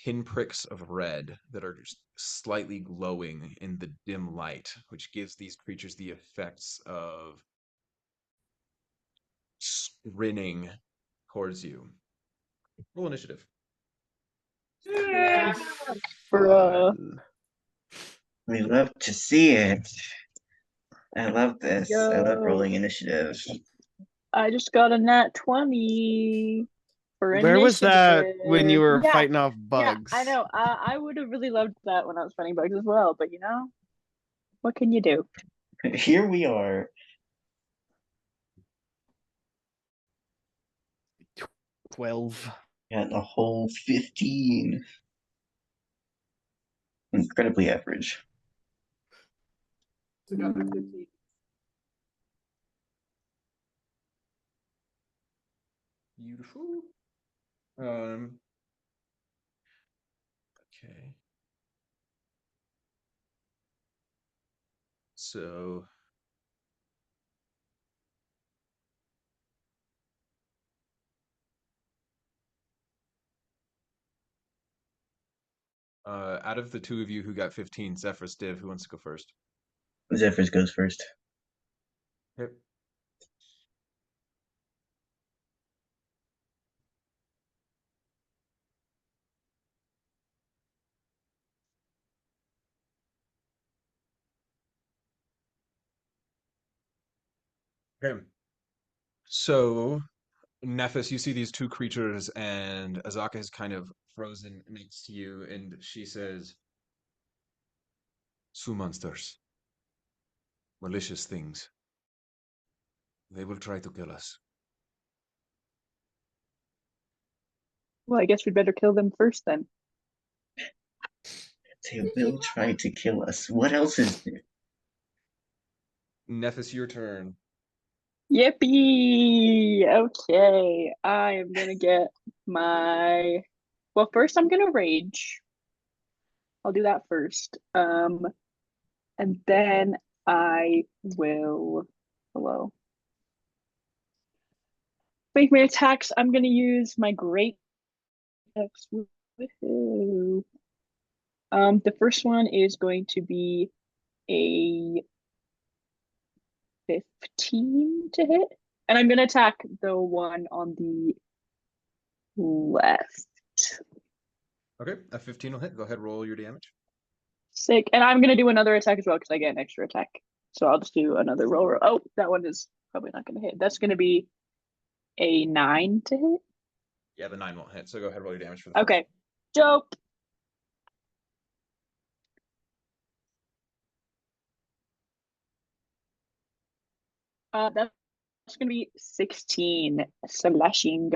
pinpricks of red that are just slightly glowing in the dim light, which gives these creatures the effects of sprinting towards you. Roll initiative. Yeah. Bruh. We love to see it. I love this. I love Yo. rolling initiative. I just got a nat 20 for Where was that initiative. when you were Yeah, fighting off yeah, bugs? I know. I would have really loved that when I was fighting bugs as well, but you know, what can you do? Here we are. 12. Got a whole 15. Incredibly average. So got a 15. Beautiful. Okay. So out of the two of you who got 15, Zephyrus, Div, who wants to go first? Zephyrs goes first. Yep. Okay. So, Nephis, you see these two creatures, and Azaka is kind of frozen next to you, and she says, "Su monsters, malicious things. They will try to kill us." Well, I guess we'd better kill them first then. They will try to kill us. What else is there? Nephis, your turn. Yippee! Okay, I am gonna get my. Well, first I'm gonna rage. I'll do that first. And then I will. Hello. Make my attacks. I'm gonna use my great attacks. Woohoo. The first one is going to be a 15 to hit, and I'm gonna attack the one on the left. Okay, a 15 will hit. Go ahead, roll your damage. Sick. And I'm gonna do another attack as well because I get an extra attack. So I'll just do another roll. Oh, that one is probably not gonna hit. That's gonna be a 9 to hit. Yeah, the 9 won't hit, so go ahead, roll your damage for the first. Okay. Dope. That's gonna be 16 slashing.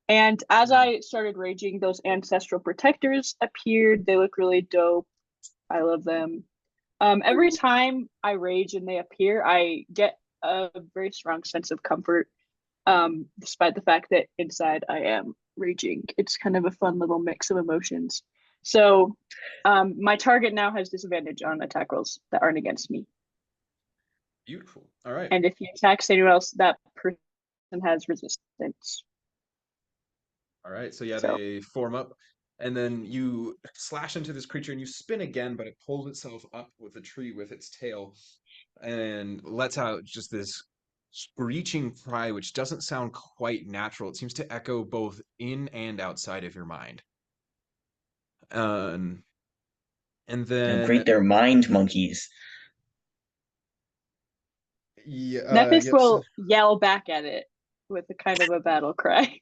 And as I started raging, those ancestral protectors appeared. They look really dope. I love them. Every time I rage and they appear, I get a very strong sense of comfort, despite the fact that inside I am raging. It's kind of a fun little mix of emotions. So, my target now has disadvantage on attack rolls that aren't against me. Beautiful. All right. And if he attacks anyone else, that person has resistance. All right, so yeah, So, they form up, and then you slash into this creature, and you spin again, but it pulls itself up with the tree with its tail, and lets out just this screeching cry, which doesn't sound quite natural. It seems to echo both in and outside of your mind. Um, and Great, then they're mind monkeys. yeah, Nephis yep. So, will yell back at it with a kind of a battle cry.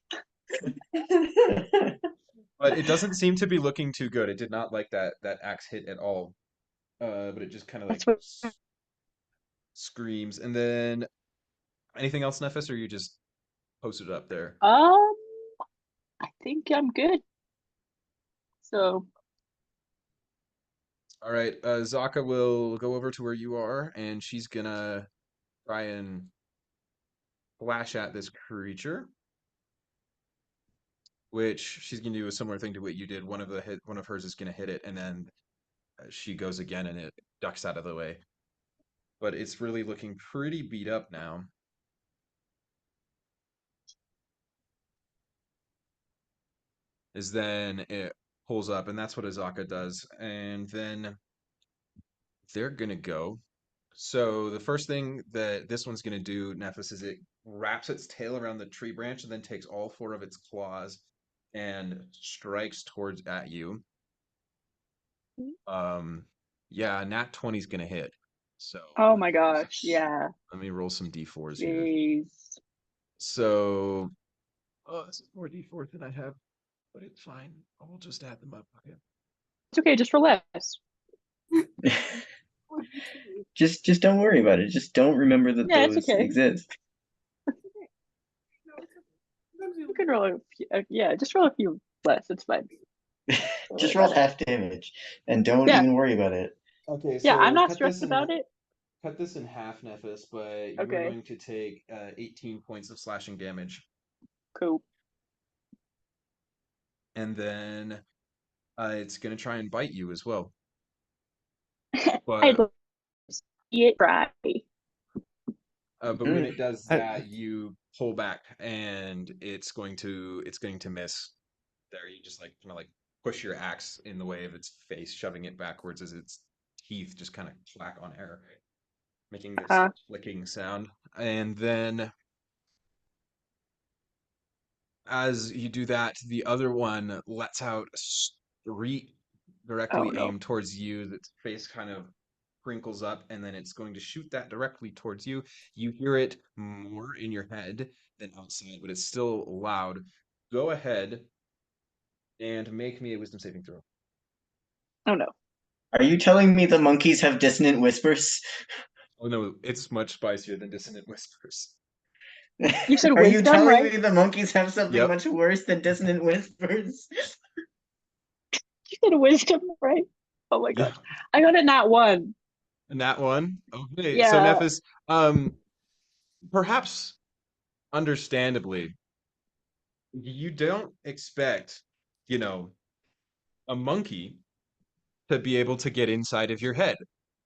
but it doesn't seem to be looking too good. It did not like that axe hit at all. But it just kind of like That's what. screams. And then anything else, Nephis, or you just posted it up there? I think I'm good. So All right, Zaka will go over to where you are, and she's gonna try and flash at this creature, which she's gonna do a similar thing to what you did. One of hers is gonna hit it, and then she goes again, and it ducks out of the way. But it's really looking pretty beat up now. Is then it pulls up, and that's what Azaka does, and then they're gonna go. So the first thing that this one's gonna do, Nephis, is it wraps its tail around the tree branch and then takes all four of its claws and strikes towards at you. Yeah, nat 20 is gonna hit. So oh my gosh, yeah. let me roll some d4s here. Jeez. So, oh, this is more d4s than I have, but it's fine. I'll just add them up. Okay. It's okay, just for less. Just don't worry about it. Just don't remember that Yeah, it's those okay. exist. You can roll yeah, just roll a few less, it's fine. Just roll half damage and don't Yeah. even worry about it. Okay, Yeah, I'm so not stressed about it. cut this in half, Nephis, but you're Okay. going to take 18 points of slashing damage. Cool. And then it's going to try and bite you as well. I'd But love to see it try. but when it does that, you pull back, and it's going to miss. There, you just like kind of like push your axe in the way of its face, shoving it backwards as its teeth just kind of clack on air, making this clicking sound. And then as you do that, the other one lets out a street Oh directly no. aimed towards you. Its face kind of crinkles up, and then it's going to shoot that directly towards you. You hear it more in your head than outside, but it's still loud. Go ahead and make me a wisdom saving throw. Oh no. Are you telling me the monkeys have dissonant whispers? Oh no, it's much spicier than dissonant whispers. You said Are you wisdom, telling right? me the monkeys have something Yep. much worse than dissonant whispers? You said wisdom, right? Oh my Yeah. gosh. I got it not one. And that one. Okay, so Yeah. Nephis, perhaps understandably, you don't expect, you know, a monkey to be able to get inside of your head.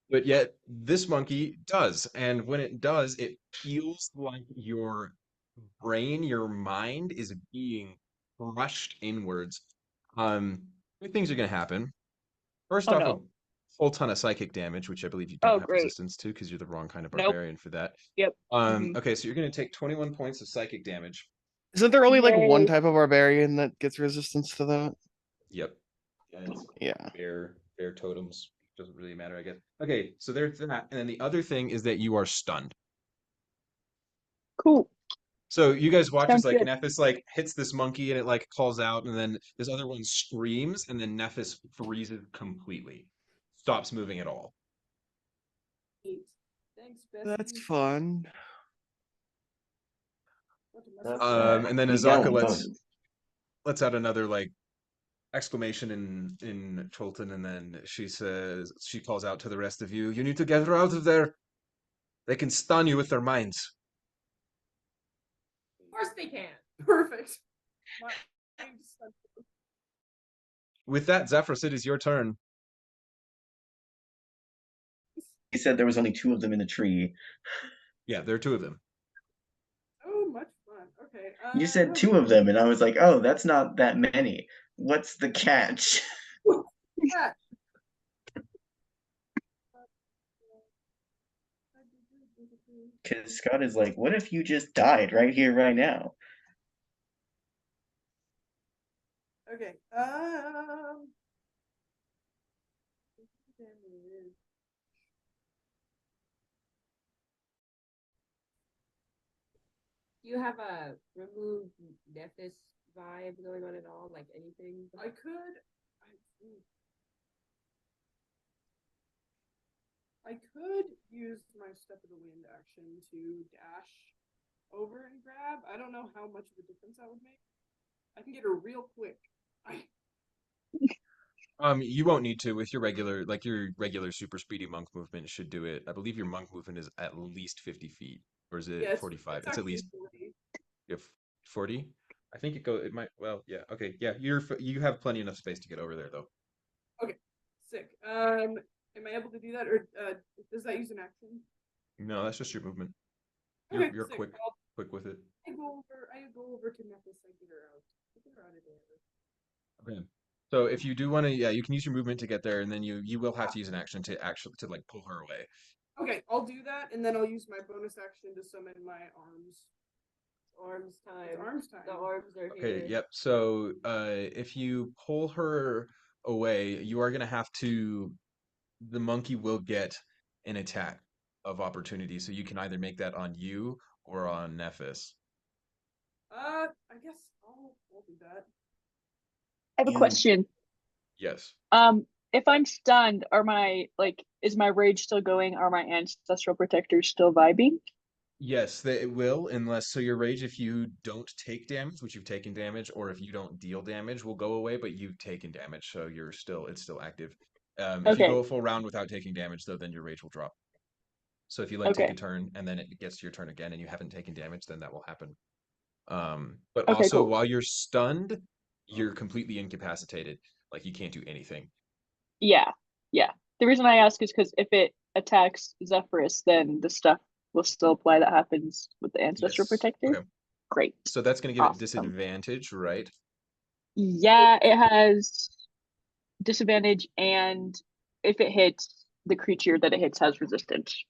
But yet this monkey does. And when it does, it feels like your brain, your mind is being crushed inwards. Two things are gonna happen. First Oh off, a no. whole ton of psychic damage, which I believe you don't Oh have great. resistance to because you're the wrong kind of Nope. barbarian for that. Yep. Mhm. Okay, so you're gonna take 21 points of psychic damage. Isn't there only like one Yay. type of barbarian that gets resistance to that? Yep. Yeah, it's Yeah. bear totems. Doesn't really matter, I guess. Okay, so there's that. And then the other thing is that you are stunned. Cool. So you guys watch as Sounds like good. Nephis like hits this monkey and it like calls out, and then this other one screams, and then Nephis freezes completely. Stops moving at all. Thanks, Bessie. That's fun. That's And then keep Azaka going, ponies. lets out another like exclamation in Cholton, and then she calls out to the rest of you, you need to get her out of there. They can stun you with their minds. Of course they can. Perfect. With that, Zephyros, it is your turn. He said there was only 2 of them in the tree. Yeah, there are 2 of them. Oh, much fun. Okay. You said 2 of them, and I was like, oh, that's not that many. What's the catch? Yeah. Because Scott is like, what if you just died right here, right now? Okay. Do you have a remove Nephis vibe going on at all? Like anything? I could. I could use my step of the wind action to dash over and grab. I don't know how much of a difference that would make. I can get her real quick. You won't need to with your regular super speedy monk movement should do it. I believe your monk movement is at least 50 feet, or is Yeah, it 45? It's at actually least 40. you have 40. I think it might. Well, yeah. Okay, yeah. You have plenty enough space to get over there though. Okay, sick. Am I able to do that, or does that use an action? No, that's just your movement. Okay, You're sick. quick with it. I go over to Nephis and get her out. Get her out of there. Okay. So if you do want to, yeah, you can use your movement to get there, and then you will have to use an action to actually to like pull her away. Okay, I'll do that, and then I'll use my bonus action to summon my arms. Arms time. It's arms time. The arms are Okay, here. yep. So if you pull her away, you are gonna have to. The monkey will get an attack of opportunity, so you can either make that on you or on Nephis. I guess I'll do that. I have a question. Yes. If I'm stunned, is my rage still going? Are my ancestral protectors still vibing? Yes, it will, unless so your rage, if you don't take damage, which you've taken damage, or if you don't deal damage, will go away, but you've taken damage, so it's still active. If you Okay. go a full round without taking damage, though, then your rage will drop. So if you like take a Okay. turn and then it gets to your turn again and you haven't taken damage, then that will happen. But Okay, also cool. while you're stunned, you're completely incapacitated. Like you can't do anything. Yeah. Yeah. The reason I ask is because if it attacks Zephyrus, then the stuff will still apply that happens with the ancestral Yes. protector. Okay. Great. So that's going to give it Awesome. disadvantage, right? Yeah, it has disadvantage, and if it hits, the creature that it hits has resistance.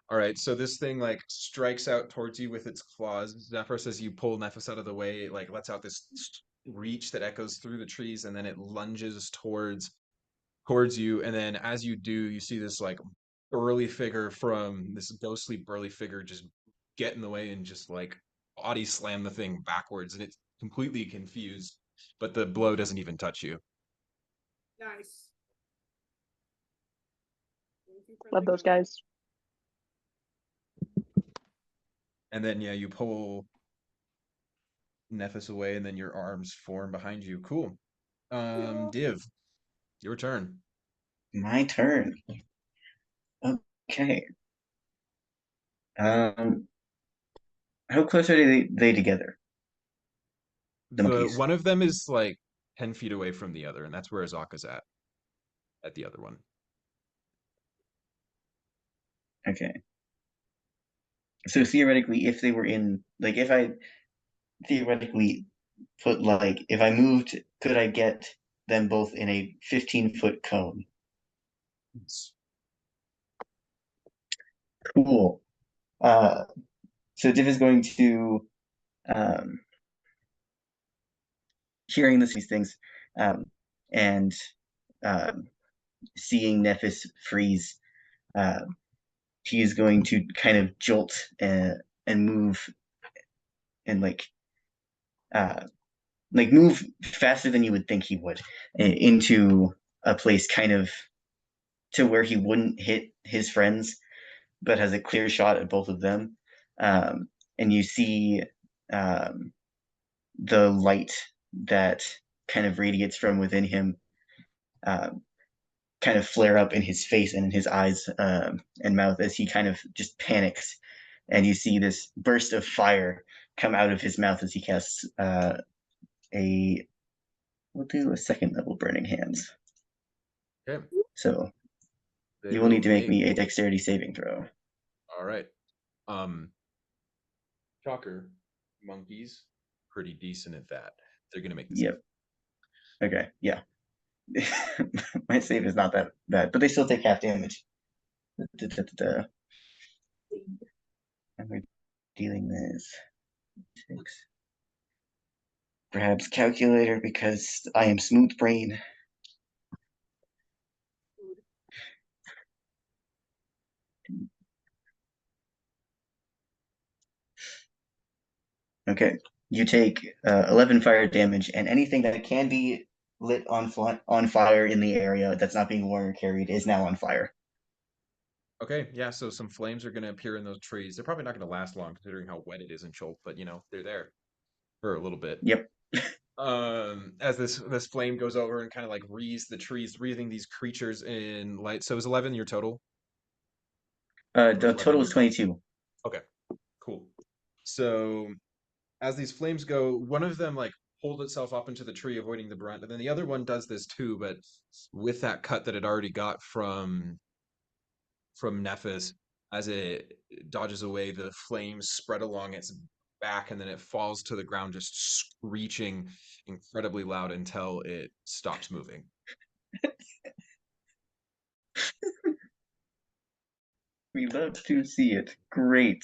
All right, so this thing like strikes out towards you with its claws. Zephyr, as you pull Nephis out of the way, it like lets out this reach that echoes through the trees, and then it lunges towards you. And then as you do, you see this like ghostly burly figure just get in the way and just like body slam the thing backwards, and it's completely confused, but the blow doesn't even touch you. Nice. Love those guys. And then yeah, you pull Nephis away, and then your arms form behind you. Cool. Div, your turn. My turn. Okay. How close are they together? The monkeys. One of them is like 10 feet away from the other, and that's where Azaka's at the other one. Okay. So theoretically, if they were in, like, if I theoretically put, like, if I moved, could I get them both in a 15-foot cone? Cool. So Div is going to, um, hearing these things, and seeing Nephis freeze, he is going to kind of jolt and move and move faster than you would think he would into a place kind of to where he wouldn't hit his friends, but has a clear shot at both of them. And you see the light that kind of radiates from within him kind of flare up in his face and in his eyes and mouth as he kind of just panics. And you see this burst of fire come out of his mouth as he casts we'll do a second level burning hands. Okay. So They you will need to make make. me a dexterity saving throw. All right. Shocker, monkeys, pretty decent at that. They're gonna make the save. Yep. Okay. Yeah. My save is not that bad, but they still take half damage. And we're dealing with 6. Perhaps calculator because I am smooth brain. Okay, you take 11 fire damage, and anything that can be lit on fire in the area that's not being worn or carried is now on fire. Okay, yeah, so some flames are going to appear in those trees. They're probably not going to last long considering how wet it is in Chult, but they're there for a little bit. Yep. As this flame goes over and kind of like wreathes the trees, wreathing these creatures in light. So is 11 your total? The total is 22. Okay, cool. So as these flames go, one of them like pulled itself up into the tree, avoiding the brunt, and then the other one does this too, but with that cut that it already got from Nephis, as it dodges away, the flames spread along its back, and then it falls to the ground, just screeching incredibly loud until it stops moving. We love to see it. Great.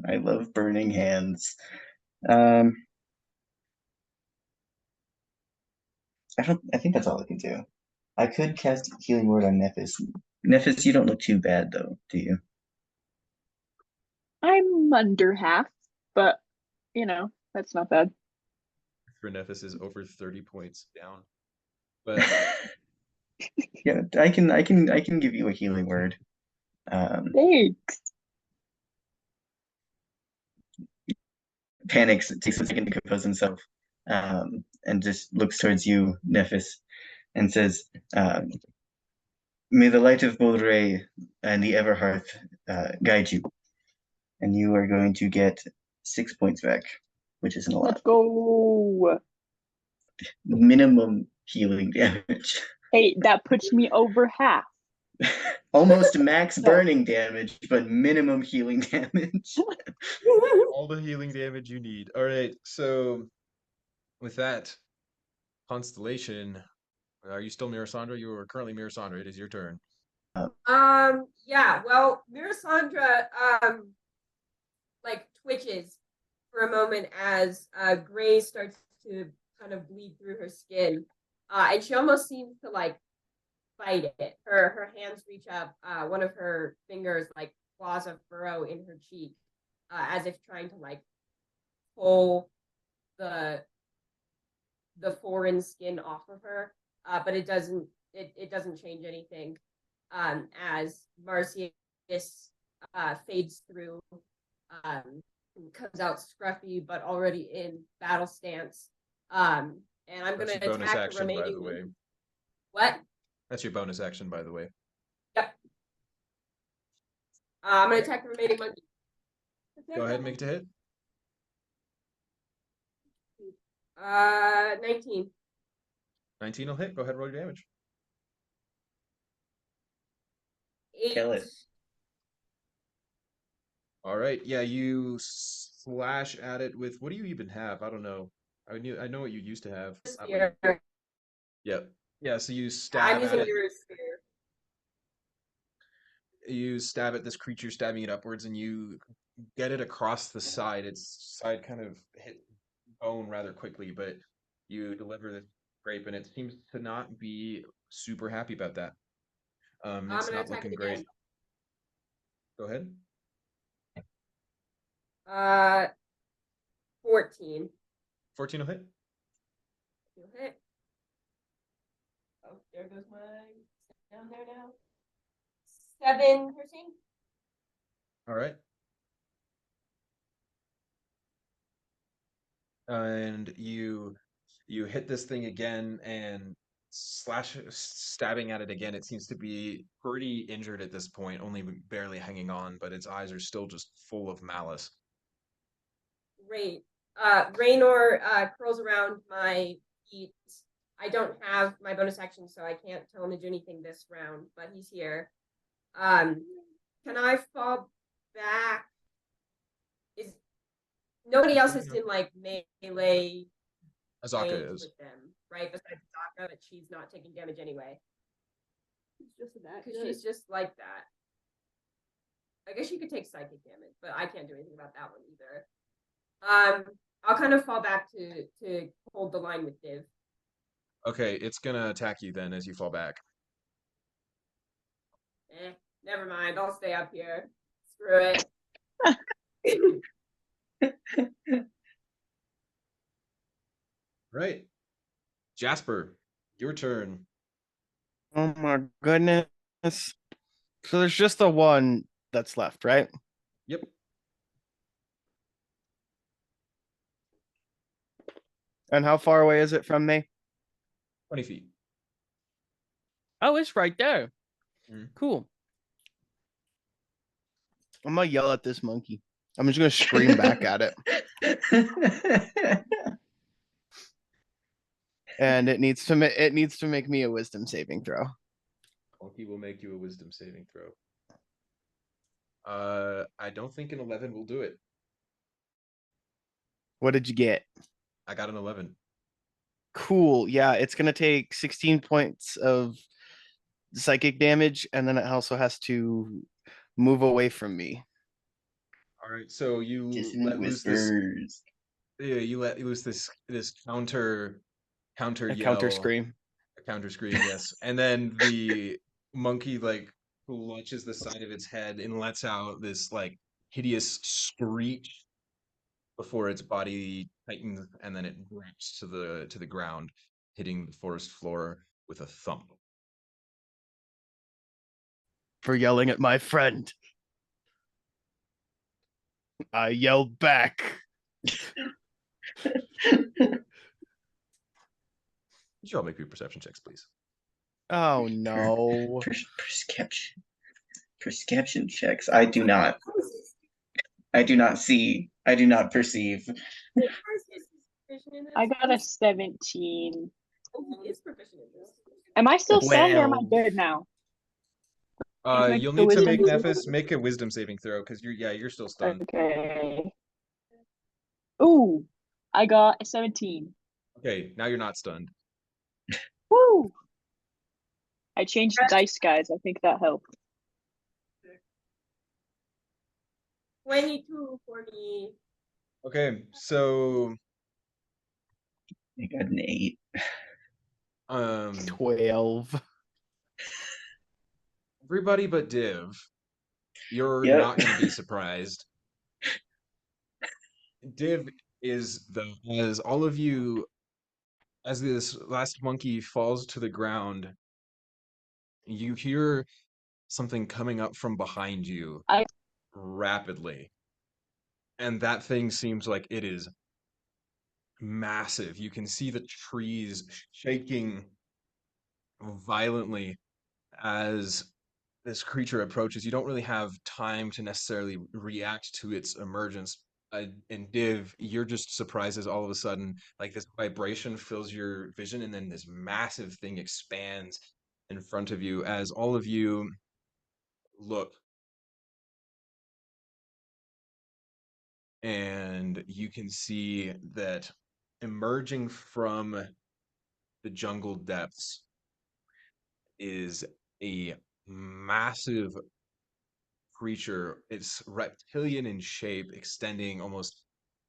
I love burning hands. I think that's all I can do. I could cast Healing Word on Nephis. Nephis, you don't look too bad though, do you? I'm under half, but that's not bad. For Nephis is over 30 points down. But yeah, I can give you a Healing Word. Thanks. Panics, takes a second to compose himself, and just looks towards you, Nephis, and says, "May the light of Bodre and the Everhearth guide you." And you are going to get 6 points back, which isn't a lot. Let's go. Minimum healing damage. Hey, that puts me over half. Almost max burning damage, but minimum healing damage. all the healing damage you need. All right, so with that, Constellation, are you still Mirasandra? You are currently Mirasandra. It is your turn. Yeah, well, Mirasandra, like twitches for a moment as gray starts to kind of bleed through her skin. And she almost seems to like fight it. Her hands reach up, one of her fingers like claws a furrow in her cheek, as if trying to like pull the foreign skin off of her. But it doesn't change anything. As Marcius fades through, comes out scruffy but already in battle stance. And I'm going to attack the remaining. By the way. What? That's your bonus action, by the way. Yep. I'm going to attack the remaining monkey. Go ahead and make it to hit. 19. 19 will hit. Go ahead and roll your damage. 8. Kill it. All right. Yeah, you slash at it with, what do you even have? I don't know. I know what you used to have. Yep. Yeah, so you stab at it. Your spear. You stab at this creature, stabbing it upwards, and you get it across the side. Its side kind of hit bone rather quickly, but you deliver the grape, and it seems to not be super happy about that. It's not looking great. Again. Go ahead. 14. 14 will hit. You'll hit. Oh, there goes my down there now. 7 piercing. All right. And you hit this thing again and stabbing at it again. It seems to be pretty injured at this point, only barely hanging on, but its eyes are still just full of malice. Great. Raynor curls around my feet. I don't have my bonus action, so I can't tell him to do anything this round, but he's here. Can I fall back? Nobody else is in like melee Azaka is with them, right? Besides Azaka, but she's not taking damage anyway. It's just that. Because she's just like that. I guess you could take psychic damage, but I can't do anything about that one either. I'll kind of fall back to hold the line with Div. Okay, it's gonna attack you then as you fall back. Never mind. I'll stay up here. Screw it. Right. Jasper, your turn. Oh my goodness. So there's just the one that's left, right? Yep. And how far away is it from me? 20 feet. Oh, it's right there. Mhm. Cool. I'm gonna yell at this monkey. I'm just gonna scream back at it. And it needs to make me a wisdom saving throw. Monkey will make you a wisdom saving throw. I don't think an 11 will do it. What did you get? I got an 11. Cool. Yeah, it's gonna take 16 points of psychic damage, and then it also has to move away from me. All right, so you Dissonant let loose this. whispers. Yeah, you let loose this counter A counter yell, scream. a counter scream, yes, and then the monkey like clutches the side of its head and lets out this like hideous screech before its body tightens and then it drops to the ground, hitting the forest floor with a thump. For yelling at my friend. I yelled back. Could you all make me perception checks, please? Oh no. Perception checks. I do not see. I do not perceive. I got a 17. Oh, he is proficient in this. Am I still stunned or am I 12. good now? Can you make You'll the need to wisdom make saving? Nephis make a wisdom saving throw because you're still stunned. Okay. Ooh, I got a 17. Okay, now you're not stunned. Woo! I changed dice, guys. I think that helped. 22 for me. Okay, so I got an 8. 12. everybody but Div, you're Yep. not going to be surprised. Div is the as all of you as this last monkey falls to the ground, you hear something coming up from behind you I rapidly. And that thing seems like it is massive. You can see the trees shaking violently as this creature approaches. You don't really have time to necessarily react to its emergence. And Div, you're just surprised as all of a sudden, like this vibration fills your vision, and then this massive thing expands in front of you as all of you look, and you can see that emerging from the jungle depths is a massive creature. It's reptilian in shape, extending almost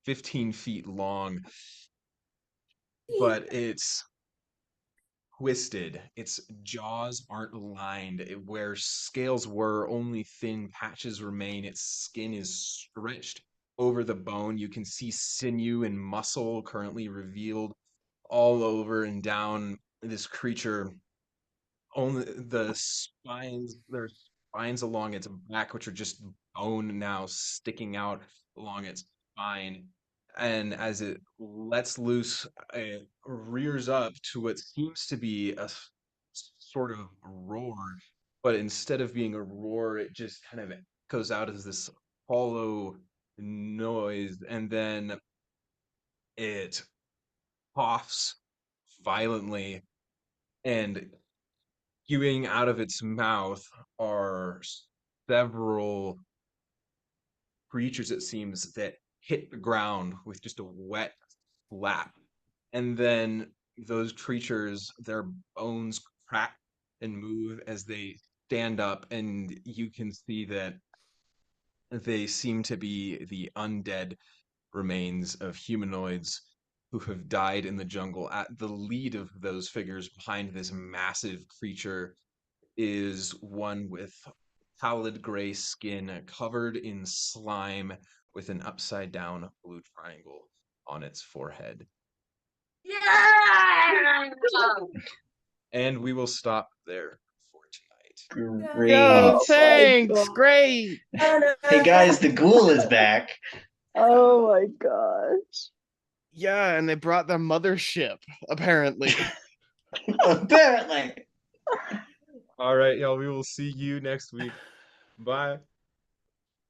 15 feet long, but it's twisted. Its jaws aren't lined. Where scales were, only thin patches remain. Its skin is stretched over the bone. You can see sinew and muscle currently revealed all over and down this creature. Only there's spines along its back, which are just bone now sticking out along its spine. And as it lets loose, it rears up to what seems to be sort of roar, but instead of being a roar, it just kind of goes out as this hollow noise, and then it coughs violently, and spewing out of its mouth are several creatures, it seems, that hit the ground with just a wet slap. And then those creatures, their bones crack and move as they stand up, and you can see that They seem to be the undead remains of humanoids who have died in the jungle. At the lead of those figures behind this massive creature is one with pallid gray skin covered in slime with an upside down blue triangle on its forehead. Yeah! And we will stop there for tonight. Great. Yo, Oh my thanks. God. Great. Hey guys, the ghoul is back. Oh my gosh. Yeah, and they brought their mothership, apparently. Apparently. All right, y'all. We will see you next week. Bye.